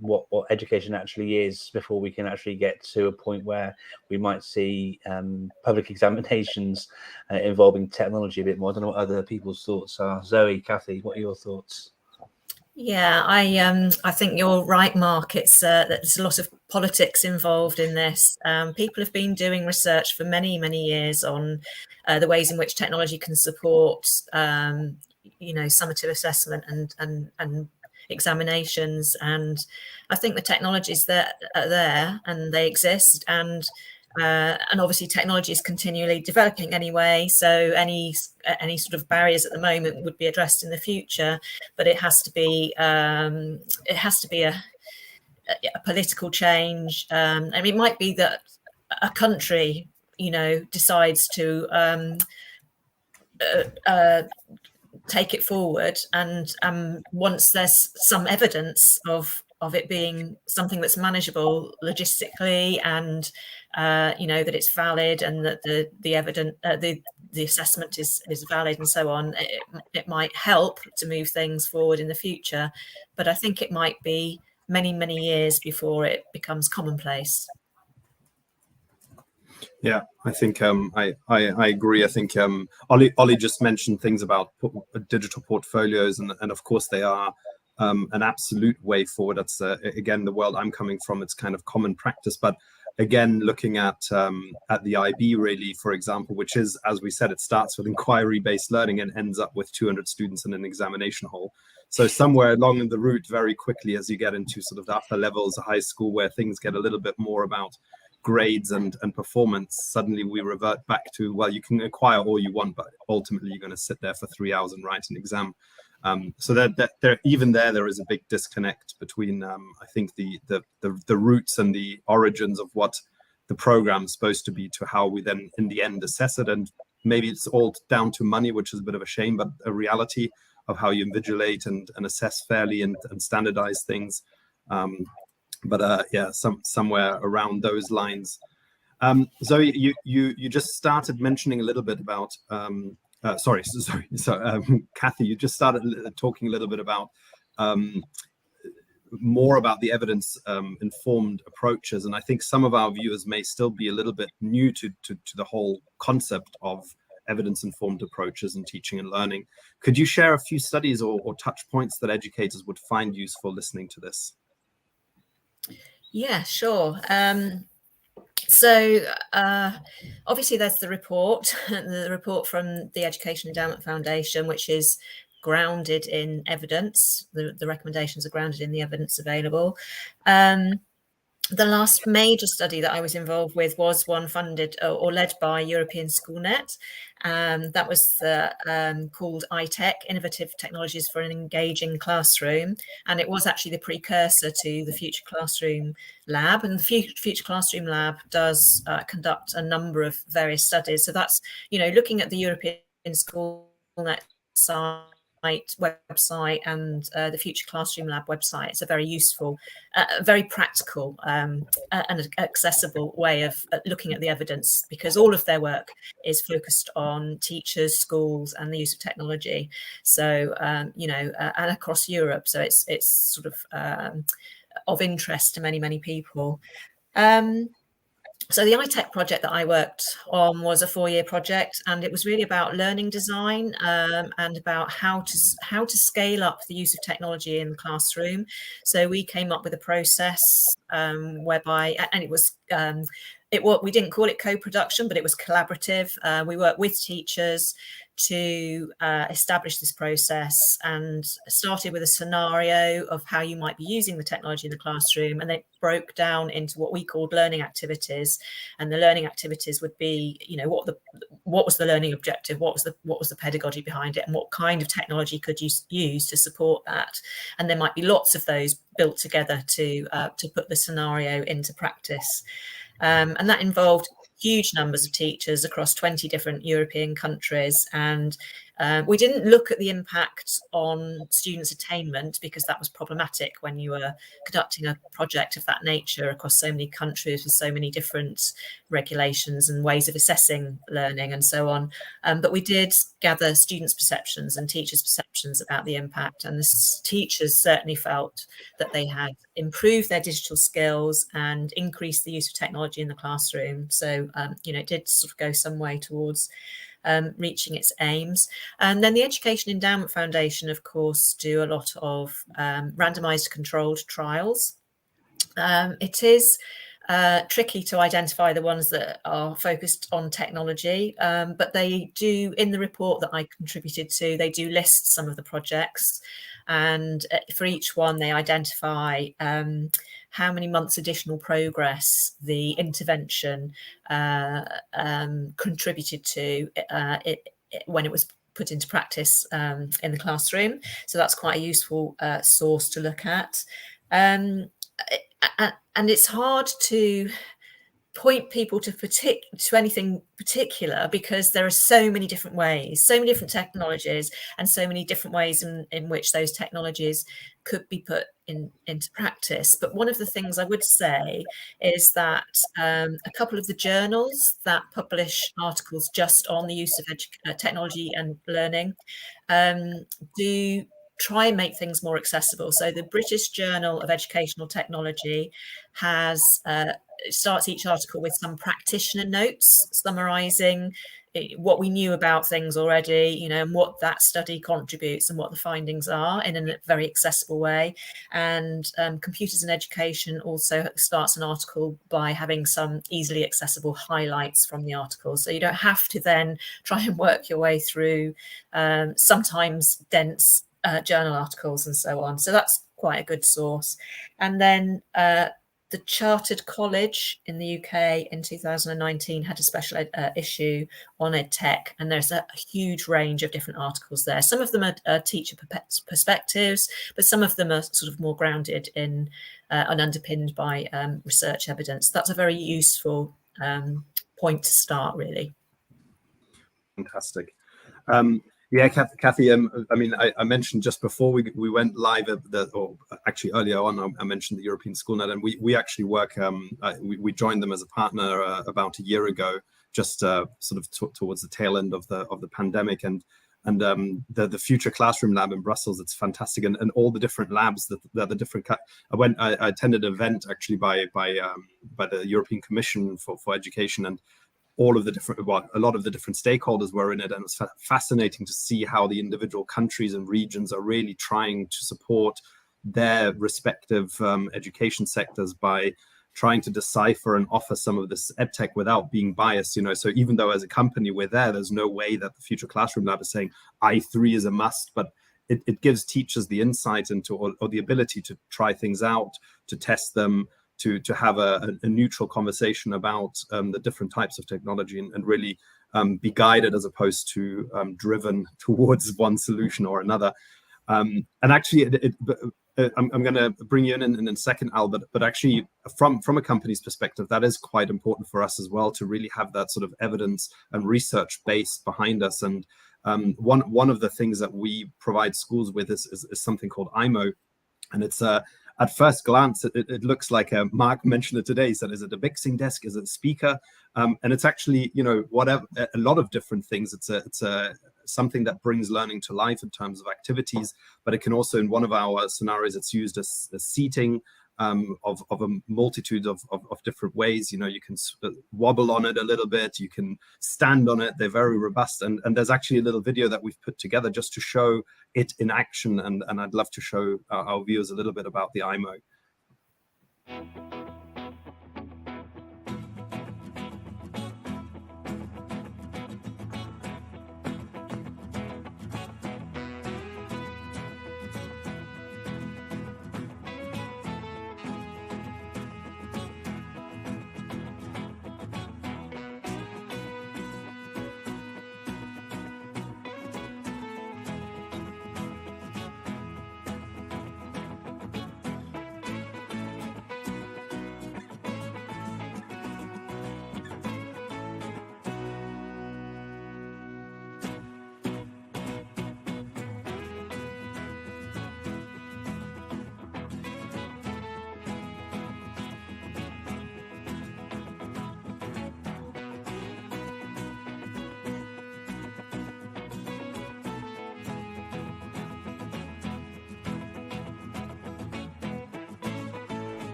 what education actually is before we can actually get to a point where we might see public examinations involving technology a bit more. I don't know what other people's thoughts are. Zoe, Kathy, what are your thoughts? Yeah, I think you're right, Mark. It's there's a lot of politics involved in this. People have been doing research for many years on the ways in which technology can support summative assessment and examinations, and I think the technologies that are there and they exist, and obviously technology is continually developing anyway, so any sort of barriers at the moment would be addressed in the future, but it has to be a political change. I mean, it might be that a country decides to take it forward, and once there's some evidence of it being something that's manageable logistically, and that it's valid, and that the evidence, the assessment is valid, and so on, it might help to move things forward in the future. But I think it might be many years before it becomes commonplace. Yeah, I think I agree. I think Ollie just mentioned things about digital portfolios, and of course they are an absolute way forward. That's again the world I'm coming from. It's kind of common practice, but again, looking at the IB really, for example, which is, as we said, it starts with inquiry-based learning and ends up with 200 students in an examination hall. So somewhere along the route, very quickly, as you get into sort of the upper levels of high school, where things get a little bit more about grades and performance, suddenly we revert back to, well, you can acquire all you want, but ultimately you're going to sit there for 3 hours and write an exam. So that there is a big disconnect between I think the roots and the origins of what the program's supposed to be to how we then in the end assess it. And maybe it's all down to money, which is a bit of a shame, but a reality of how you invigilate and assess fairly and standardize things. Yeah, somewhere around those lines. Zoe, you just started mentioning a little bit about Kathy, you just started talking a little bit about more about the evidence informed approaches, and I think some of our viewers may still be a little bit new to the whole concept of evidence informed approaches in teaching and learning. Could you share a few studies or touch points that educators would find useful listening to this? Yeah, sure. So obviously there's the report from the Education Endowment Foundation, which is grounded in evidence. The recommendations are grounded in the evidence available. The last major study that I was involved with was one funded or led by European SchoolNet. That was called Edtech, Innovative Technologies for an Engaging Classroom. And it was actually the precursor to the Future Classroom Lab. And the Future Classroom Lab does conduct a number of various studies. So that's, looking at the European SchoolNet website and the Future Classroom Lab website. It's a very useful, very practical and accessible way of looking at the evidence, because all of their work is focused on teachers, schools, and the use of technology. So, and across Europe. So it's sort of interest to many people. So the Edtech project that I worked on was a 4-year project, and it was really about learning design and about how to scale up the use of technology in the classroom. So we came up with a process whereby, and it was we didn't call it co-production, but it was collaborative. We worked with teachers to establish this process, and started with a scenario of how you might be using the technology in the classroom, and then it broke down into what we called learning activities. And the learning activities would be, what was the learning objective, what was the pedagogy behind it, and what kind of technology could you use to support that. And there might be lots of those built together to put the scenario into practice. And that involved huge numbers of teachers across 20 different European countries. And we didn't look at the impact on students' attainment, because that was problematic when you were conducting a project of that nature across so many countries with so many different regulations and ways of assessing learning and so on. But we did gather students' perceptions and teachers' perceptions about the impact. And the teachers certainly felt that they had improved their digital skills and increased the use of technology in the classroom. So, it did sort of go some way towards reaching its aims. And then the Education Endowment Foundation, of course, do a lot of randomized controlled trials. It is tricky to identify the ones that are focused on technology, but they do, in the report that I contributed to, they do list some of the projects, and for each one they identify how many months additional progress the intervention contributed to when it was put into practice in the classroom. So that's quite a useful source to look at. And it's hard to point people to anything particular, because there are so many different ways, so many different technologies, and so many different ways in which those technologies could be put into practice. But one of the things I would say is that a couple of the journals that publish articles just on the use of technology and learning do try and make things more accessible. So the British Journal of Educational Technology starts each article with some practitioner notes summarising what we knew about things already, and what that study contributes and what the findings are in a very accessible way. And Computers in Education also starts an article by having some easily accessible highlights from the article. So you don't have to then try and work your way through sometimes dense journal articles and so on. So that's quite a good source. And then the Chartered College in the UK in 2019 had a special issue on Edtech, and there's a huge range of different articles there. Some of them are teacher perspectives, but some of them are sort of more grounded in and underpinned by research evidence. That's a very useful point to start, really. Fantastic. Yeah, Kathy, I mentioned just before we went live, or actually earlier on, I mentioned the European SchoolNet, and we actually work, we joined them as a partner about a year ago, just sort of towards the tail end of the pandemic, and the Future Classroom Lab in Brussels. It's fantastic, and all the different labs that the different. I attended an event actually by the European Commission for Education, and all of the different, a lot of the different stakeholders were in it, and it's fascinating to see how the individual countries and regions are really trying to support their respective education sectors by trying to decipher and offer some of this edtech without being biased. So even though as a company we're there's no way that the Future Classroom Lab is saying I3 is a must, but it gives teachers the insight into or the ability to try things out, to test them, to have a neutral conversation about the different types of technology and really be guided as opposed to driven towards one solution or another. And actually, I'm going to bring you in a second, Albert, but actually from a company's perspective, that is quite important for us as well, to really have that sort of evidence and research base behind us. And one of the things that we provide schools with is something called IMO. And it's at first glance, it looks like Mark mentioned it today. He said, is it a mixing desk? Is it a speaker? And it's actually, whatever, a lot of different things. It's something that brings learning to life in terms of activities, but it can also, in one of our scenarios, it's used as seating of a multitude of different ways. You can wobble on it a little bit, you can stand on it. They're very robust, and there's actually a little video that we've put together just to show it in action, and I'd love to show our viewers a little bit about the IMO.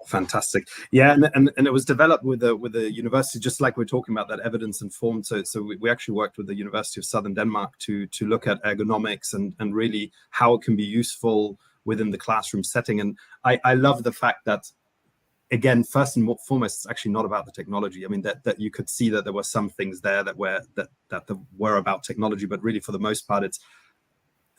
Fantastic. Yeah, and it was developed with the university, just like we're talking about that evidence informed. So we actually worked with the University of Southern Denmark to look at ergonomics and really how it can be useful within the classroom setting. And I love the fact that, again, first and foremost, it's actually not about the technology. I mean, that you could see that there were some things there that were about technology, but really for the most part, it's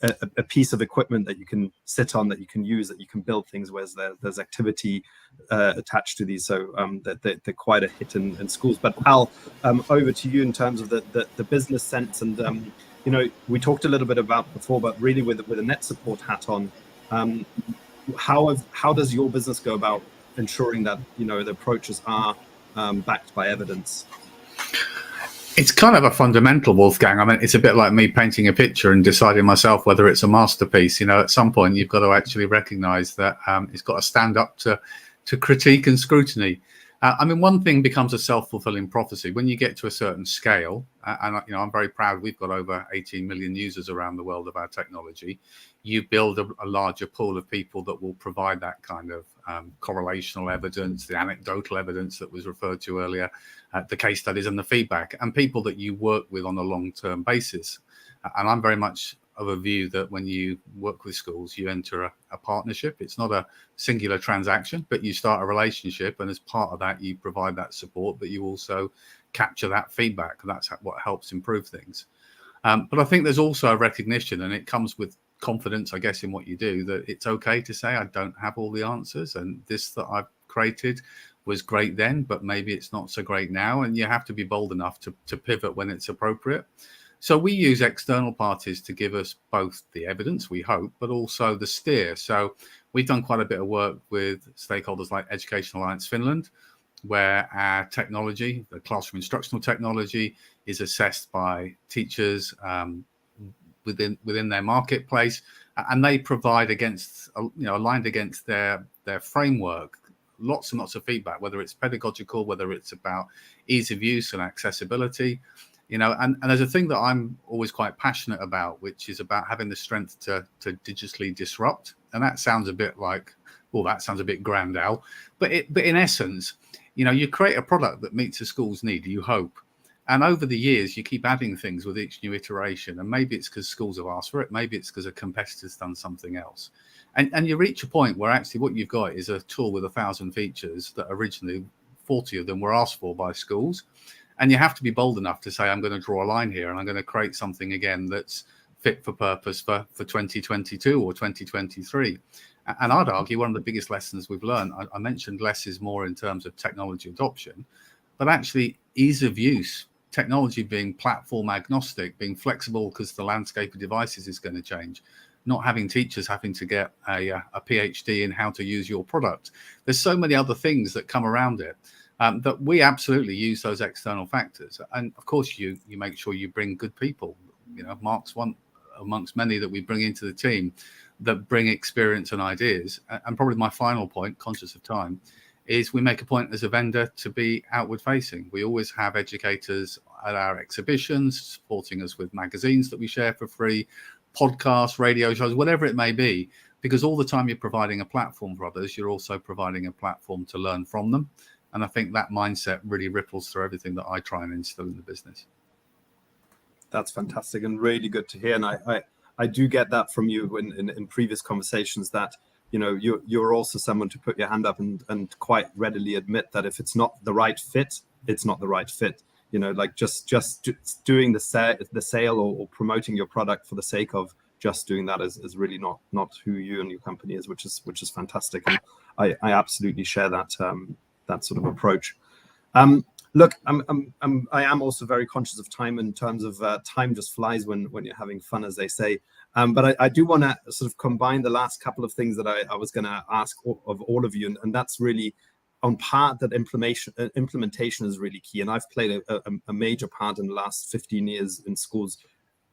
a piece of equipment that you can sit on, that you can use, that you can build things with. There's activity attached to these, so they're quite a hit in schools. But Al, over to you in terms of the business sense, and we talked a little bit about before, but really with a net support hat on, how does your business go about ensuring that the approaches are backed by evidence? It's kind of a fundamental, Wolfgang. I mean, it's a bit like me painting a picture and deciding myself whether it's a masterpiece. At some point, you've got to actually recognize that it's got to stand up to critique and scrutiny. I mean, one thing becomes a self-fulfilling prophecy when you get to a certain scale. And I'm very proud we've got over 18 million users around the world of our technology. You build a larger pool of people that will provide that kind of correlational evidence, the anecdotal evidence that was referred to earlier, the case studies and the feedback, and people that you work with on a long-term basis. And I'm very much of a view that when you work with schools, you enter a partnership. It's not a singular transaction, but you start a relationship, and as part of that, you provide that support, but you also capture that feedback. That's what helps improve things. But I think there's also a recognition, and it comes with confidence, I guess, in what you do, that it's okay to say, I don't have all the answers, and this that I've created was great then, but maybe it's not so great now. And you have to be bold enough to pivot when it's appropriate. So we use external parties to give us both the evidence, we hope, but also the steer. So we've done quite a bit of work with stakeholders like Education Alliance Finland, where our technology, the classroom instructional technology, is assessed by teachers within their marketplace, and they provide aligned against their framework, lots and lots of feedback, whether it's pedagogical, whether it's about ease of use and accessibility. And there's a thing that I'm always quite passionate about, which is about having the strength to digitally disrupt. And that sounds a bit like, well, that sounds a bit grand, Al. But in essence, you create a product that meets a school's need, you hope. And over the years, you keep adding things with each new iteration. And maybe it's because schools have asked for it. Maybe it's because a competitor's done something else. And you reach a point where actually what you've got is a tool with 1,000 features that originally 40 of them were asked for by schools. And you have to be bold enough to say, I'm going to draw a line here and I'm going to create something again that's fit for purpose for 2022 or 2023. And I'd argue one of the biggest lessons we've learned, I mentioned less is more in terms of technology adoption, but actually ease of use, technology being platform agnostic, being flexible because the landscape of devices is going to change, not having teachers having to get a PhD in how to use your product. There's so many other things that come around it that we absolutely use those external factors. And of course, you make sure you bring good people. You know, Mark's one amongst many that we bring into the team that bring experience and ideas. And probably my final point, conscious of time, is we make a point as a vendor to be outward facing. We always have educators at our exhibitions supporting us with magazines that we share for free, podcasts, radio shows, whatever it may be, because all the time you're providing a platform for others, you're also providing a platform to learn from them. And I think that mindset really ripples through everything that I try and instill in the business. That's fantastic and really good to hear. And I do get that from you in previous conversations that, you know, you're also someone to put your hand up and quite readily admit that if it's not the right fit, it's not the right fit. You know, like just doing the sale or promoting your product for the sake of just doing that is really not who you and your company is, which is fantastic. And I absolutely share that that sort of approach. Look, I am also very conscious of time in terms of time just flies when you're having fun, as they say. But I do want to sort of combine the last couple of things that I was going to ask of all of you, and that's really on part that implementation is really key. And I've played a major part in the last 15 years in schools,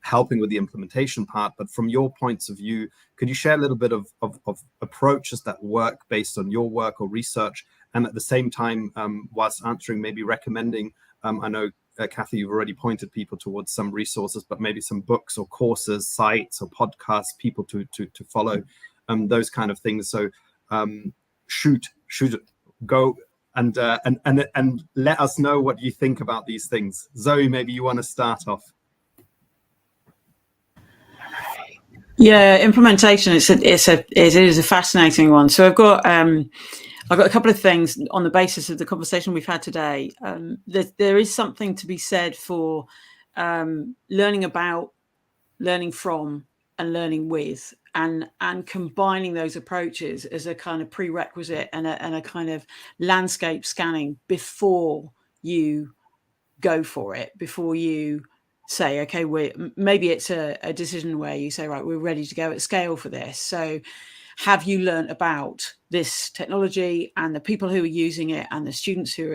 helping with the implementation part. But from your points of view, could you share a little bit of approaches that work based on your work or research? And at the same time, whilst answering, maybe recommending, I know, Kathy, you've already pointed people towards some resources, but maybe some books or courses, sites or podcasts, people to follow, those kind of things. So shoot, go and let us know what you think about these things. Zoe, maybe you want to start off. Yeah, implementation. It is a fascinating one. So I've got a couple of things on the basis of the conversation we've had today. There is something to be said for learning about, learning from, and learning with, and combining those approaches as a kind of prerequisite and a kind of landscape scanning before you go for it, before you say, okay, maybe it's a decision where you say, right, we're ready to go at scale for this. So have you learned about this technology and the people who are using it and the students who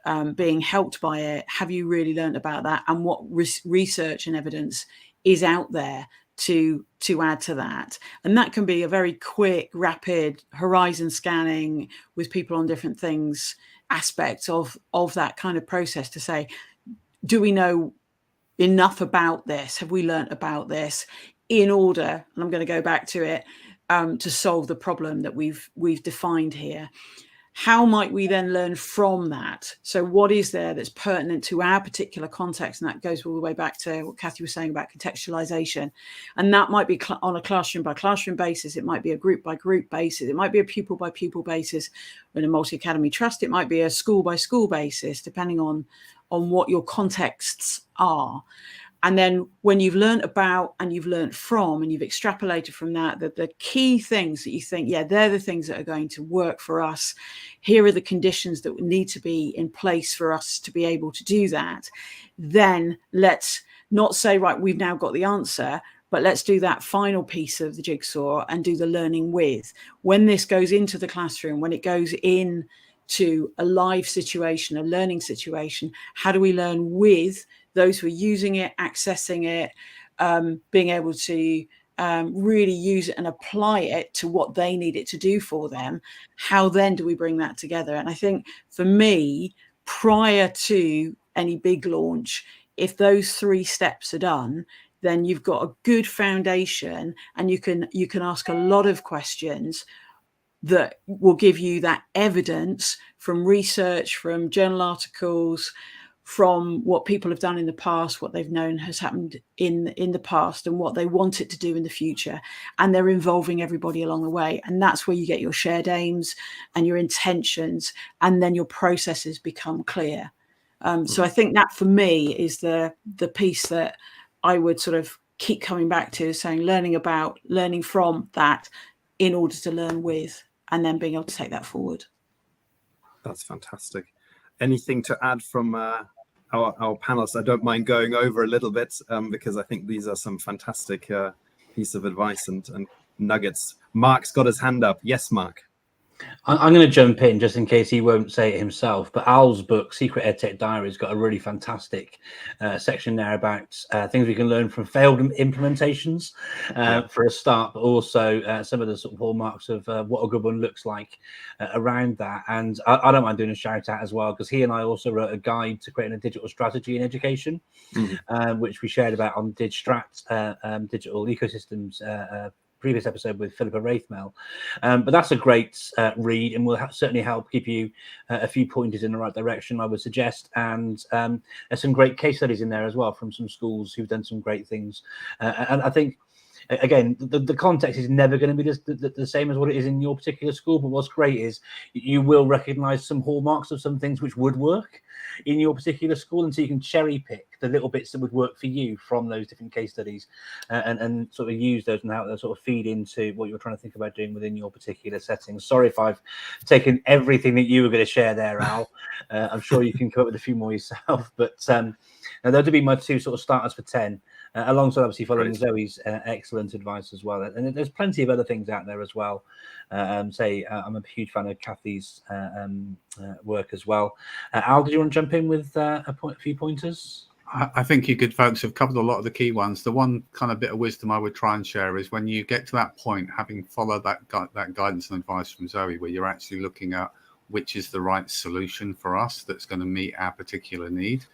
are being helped by it? Have you really learned about that, and what research and evidence is out there to add to that? And that can be a very quick, rapid horizon scanning with people on different things, aspects of that kind of process to say, do we know enough about this? Have we learned about this in order, and I'm going to go back to it, to solve the problem that we've defined here? How might we then learn from that? So what is there that's pertinent to our particular context? And that goes all the way back to what Kathy was saying about contextualization. And that might be on a classroom by classroom basis. It might be a group by group basis. It might be a pupil by pupil basis. In a multi-academy trust, it might be a school by school basis, depending on what your contexts are. And then when you've learned about and you've learned from and you've extrapolated from that, the key things that you think, yeah, they're the things that are going to work for us. Here are the conditions that need to be in place for us to be able to do that. Then let's not say, right, we've now got the answer, but let's do that final piece of the jigsaw and do the learning with. When this goes into the classroom, when it goes in to a live situation, a learning situation, how do we learn with those who are using it, accessing it, being able to really use it and apply it to what they need it to do for them? How then do we bring that together? And I think for me, prior to any big launch, if those 3 steps are done, then you've got a good foundation, and you can ask a lot of questions that will give you that evidence from research, from journal articles, from what people have done in the past, what they've known has happened in the past, and what they want it to do in the future, and they're involving everybody along the way. And that's where you get your shared aims and your intentions, and then your processes become clear. So I think that for me is the piece that I would sort of keep coming back to, saying learning from that in order to learn with, and then being able to take that forward. That's fantastic. Anything to add from our panelists? I don't mind going over a little bit because I think these are some fantastic piece of advice and nuggets. Mark's got his hand up. Yes, Mark. I'm going to jump in just in case he won't say it himself, but Al's book, Secret EdTech Diaries, got a really fantastic section there about things we can learn from failed implementations for a start, but also some of the sort of hallmarks of what a good one looks like around that. And I don't mind doing a shout out as well, because he and I also wrote a guide to creating a digital strategy in education, which we shared about on DigStrat, Digital Ecosystems previous episode with Philippa Wraithmel. But that's a great read, and will certainly help give you a few pointers in the right direction, I would suggest. And there's some great case studies in there as well from some schools who've done some great things. And I think, again, the context is never going to be the same as what it is in your particular school. But what's great is you will recognize some hallmarks of some things which would work in your particular school, and so you can cherry pick the little bits that would work for you from those different case studies, and sort of use those and how they sort of feed into what you're trying to think about doing within your particular setting. Sorry if I've taken everything that you were going to share there, Al. I'm sure you can come up with a few more yourself, but now that'll be my two sort of starters for 10. Alongside obviously following Zoe's excellent advice as well. And there's plenty of other things out there as well. I'm a huge fan of Kathy's work as well. Al, did you want to jump in with a few pointers? I think you good folks have covered a lot of the key ones. The one kind of bit of wisdom I would try and share is when you get to that point, having followed that guidance and advice from Zoe, where you're actually looking at which is the right solution for us that's going to meet our particular need,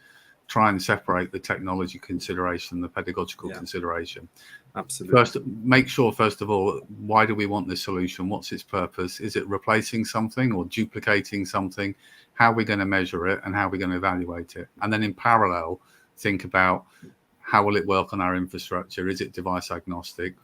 try and separate the technology consideration, the pedagogical consideration. Absolutely. First, make sure, first of all, why do we want this solution? What's its purpose? Is it replacing something or duplicating something? How are we going to measure it, and how are we going to evaluate it? And then in parallel, think about how will it work on our infrastructure? Is it device agnostic?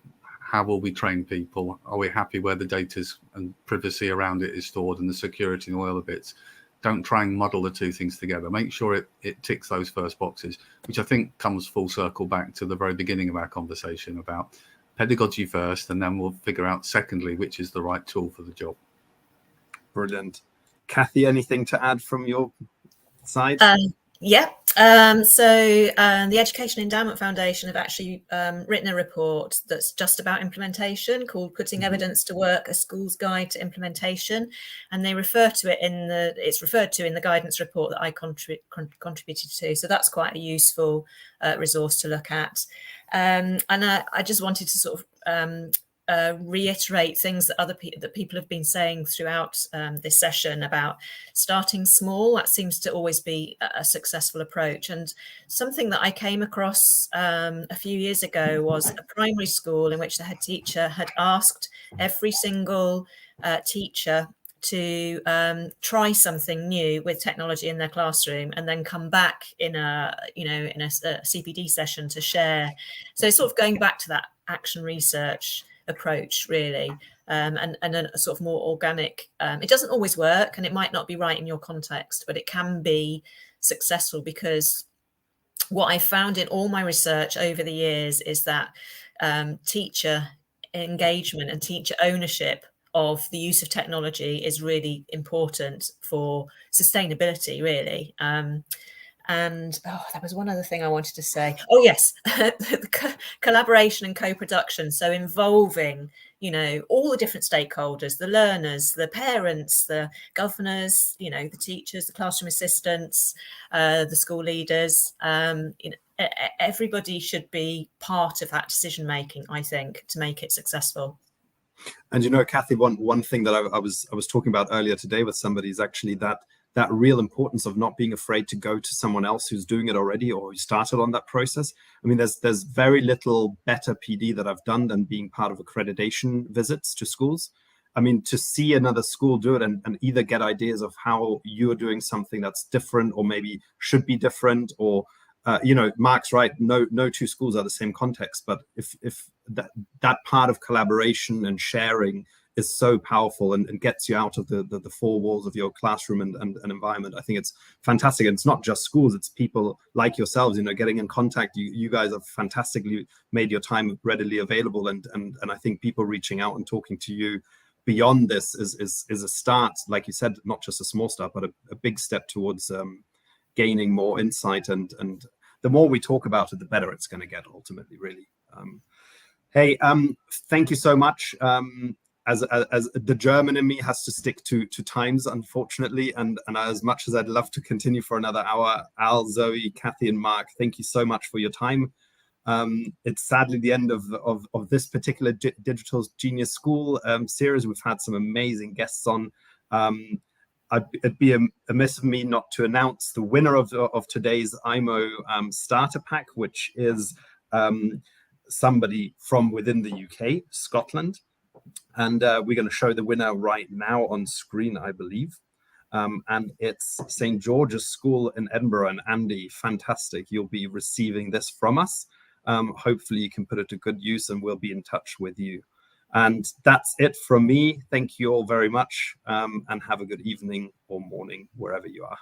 How will we train people? Are we happy where the data and privacy around it is stored, and the security and all the other bits? Don't try and muddle the two things together. Make sure it ticks those first boxes, which I think comes full circle back to the very beginning of our conversation about pedagogy first, and then we'll figure out secondly which is the right tool for the job. Brilliant. Kathy, anything to add from your side? The Education Endowment Foundation have actually written a report that's just about implementation called Putting Evidence to Work, a School's Guide to Implementation. And they refer to it it's referred to in the guidance report that I contributed to. So that's quite a useful resource to look at. And I just wanted to sort of reiterate things that people have been saying throughout this session about starting small. That seems to always be a successful approach. And something that I came across a few years ago was a primary school in which the head teacher had asked every single teacher to try something new with technology in their classroom, and then come back in a CPD session to share. So sort of going back to that action research approach, really, and a sort of more organic. It doesn't always work, and it might not be right in your context, but it can be successful, because what I found in all my research over the years is that teacher engagement and teacher ownership of the use of technology is really important for sustainability, really. And there was one other thing I wanted to say. Oh, yes, collaboration and co-production. So involving, all the different stakeholders, the learners, the parents, the governors, the teachers, the classroom assistants, the school leaders. Everybody should be part of that decision making, I think, to make it successful. And Kathy, one thing that I was talking about earlier today with somebody is actually that real importance of not being afraid to go to someone else who's doing it already or who started on that process. I mean, there's very little better PD that I've done than being part of accreditation visits to schools. I mean, to see another school do it and either get ideas of how you're doing something that's different or maybe should be different, or Mark's right, no two schools are the same context, but if that part of collaboration and sharing is so powerful and gets you out of the four walls of your classroom and environment, I think it's fantastic. And it's not just schools, it's people like yourselves, getting in contact. You guys have fantastically made your time readily available, and I think people reaching out and talking to you beyond this is a start, like you said, not just a small start, but a big step towards gaining more insight, and the more we talk about it, the better it's going to get ultimately, really. Thank you so much. As the German in me has to stick to times, unfortunately, and as much as I'd love to continue for another hour, Al, Zoe, Kathy, and Mark, thank you so much for your time. It's sadly the end of this particular Digital Genius School series. We've had some amazing guests on. It'd be amiss of me not to announce the winner of today's IMO starter pack, which is somebody from within the UK, Scotland. And we're going to show the winner right now on screen, I believe. And it's St. George's School in Edinburgh. And Andy, fantastic. You'll be receiving this from us. Hopefully you can put it to good use, and we'll be in touch with you. And that's it from me. Thank you all very much, and have a good evening or morning wherever you are.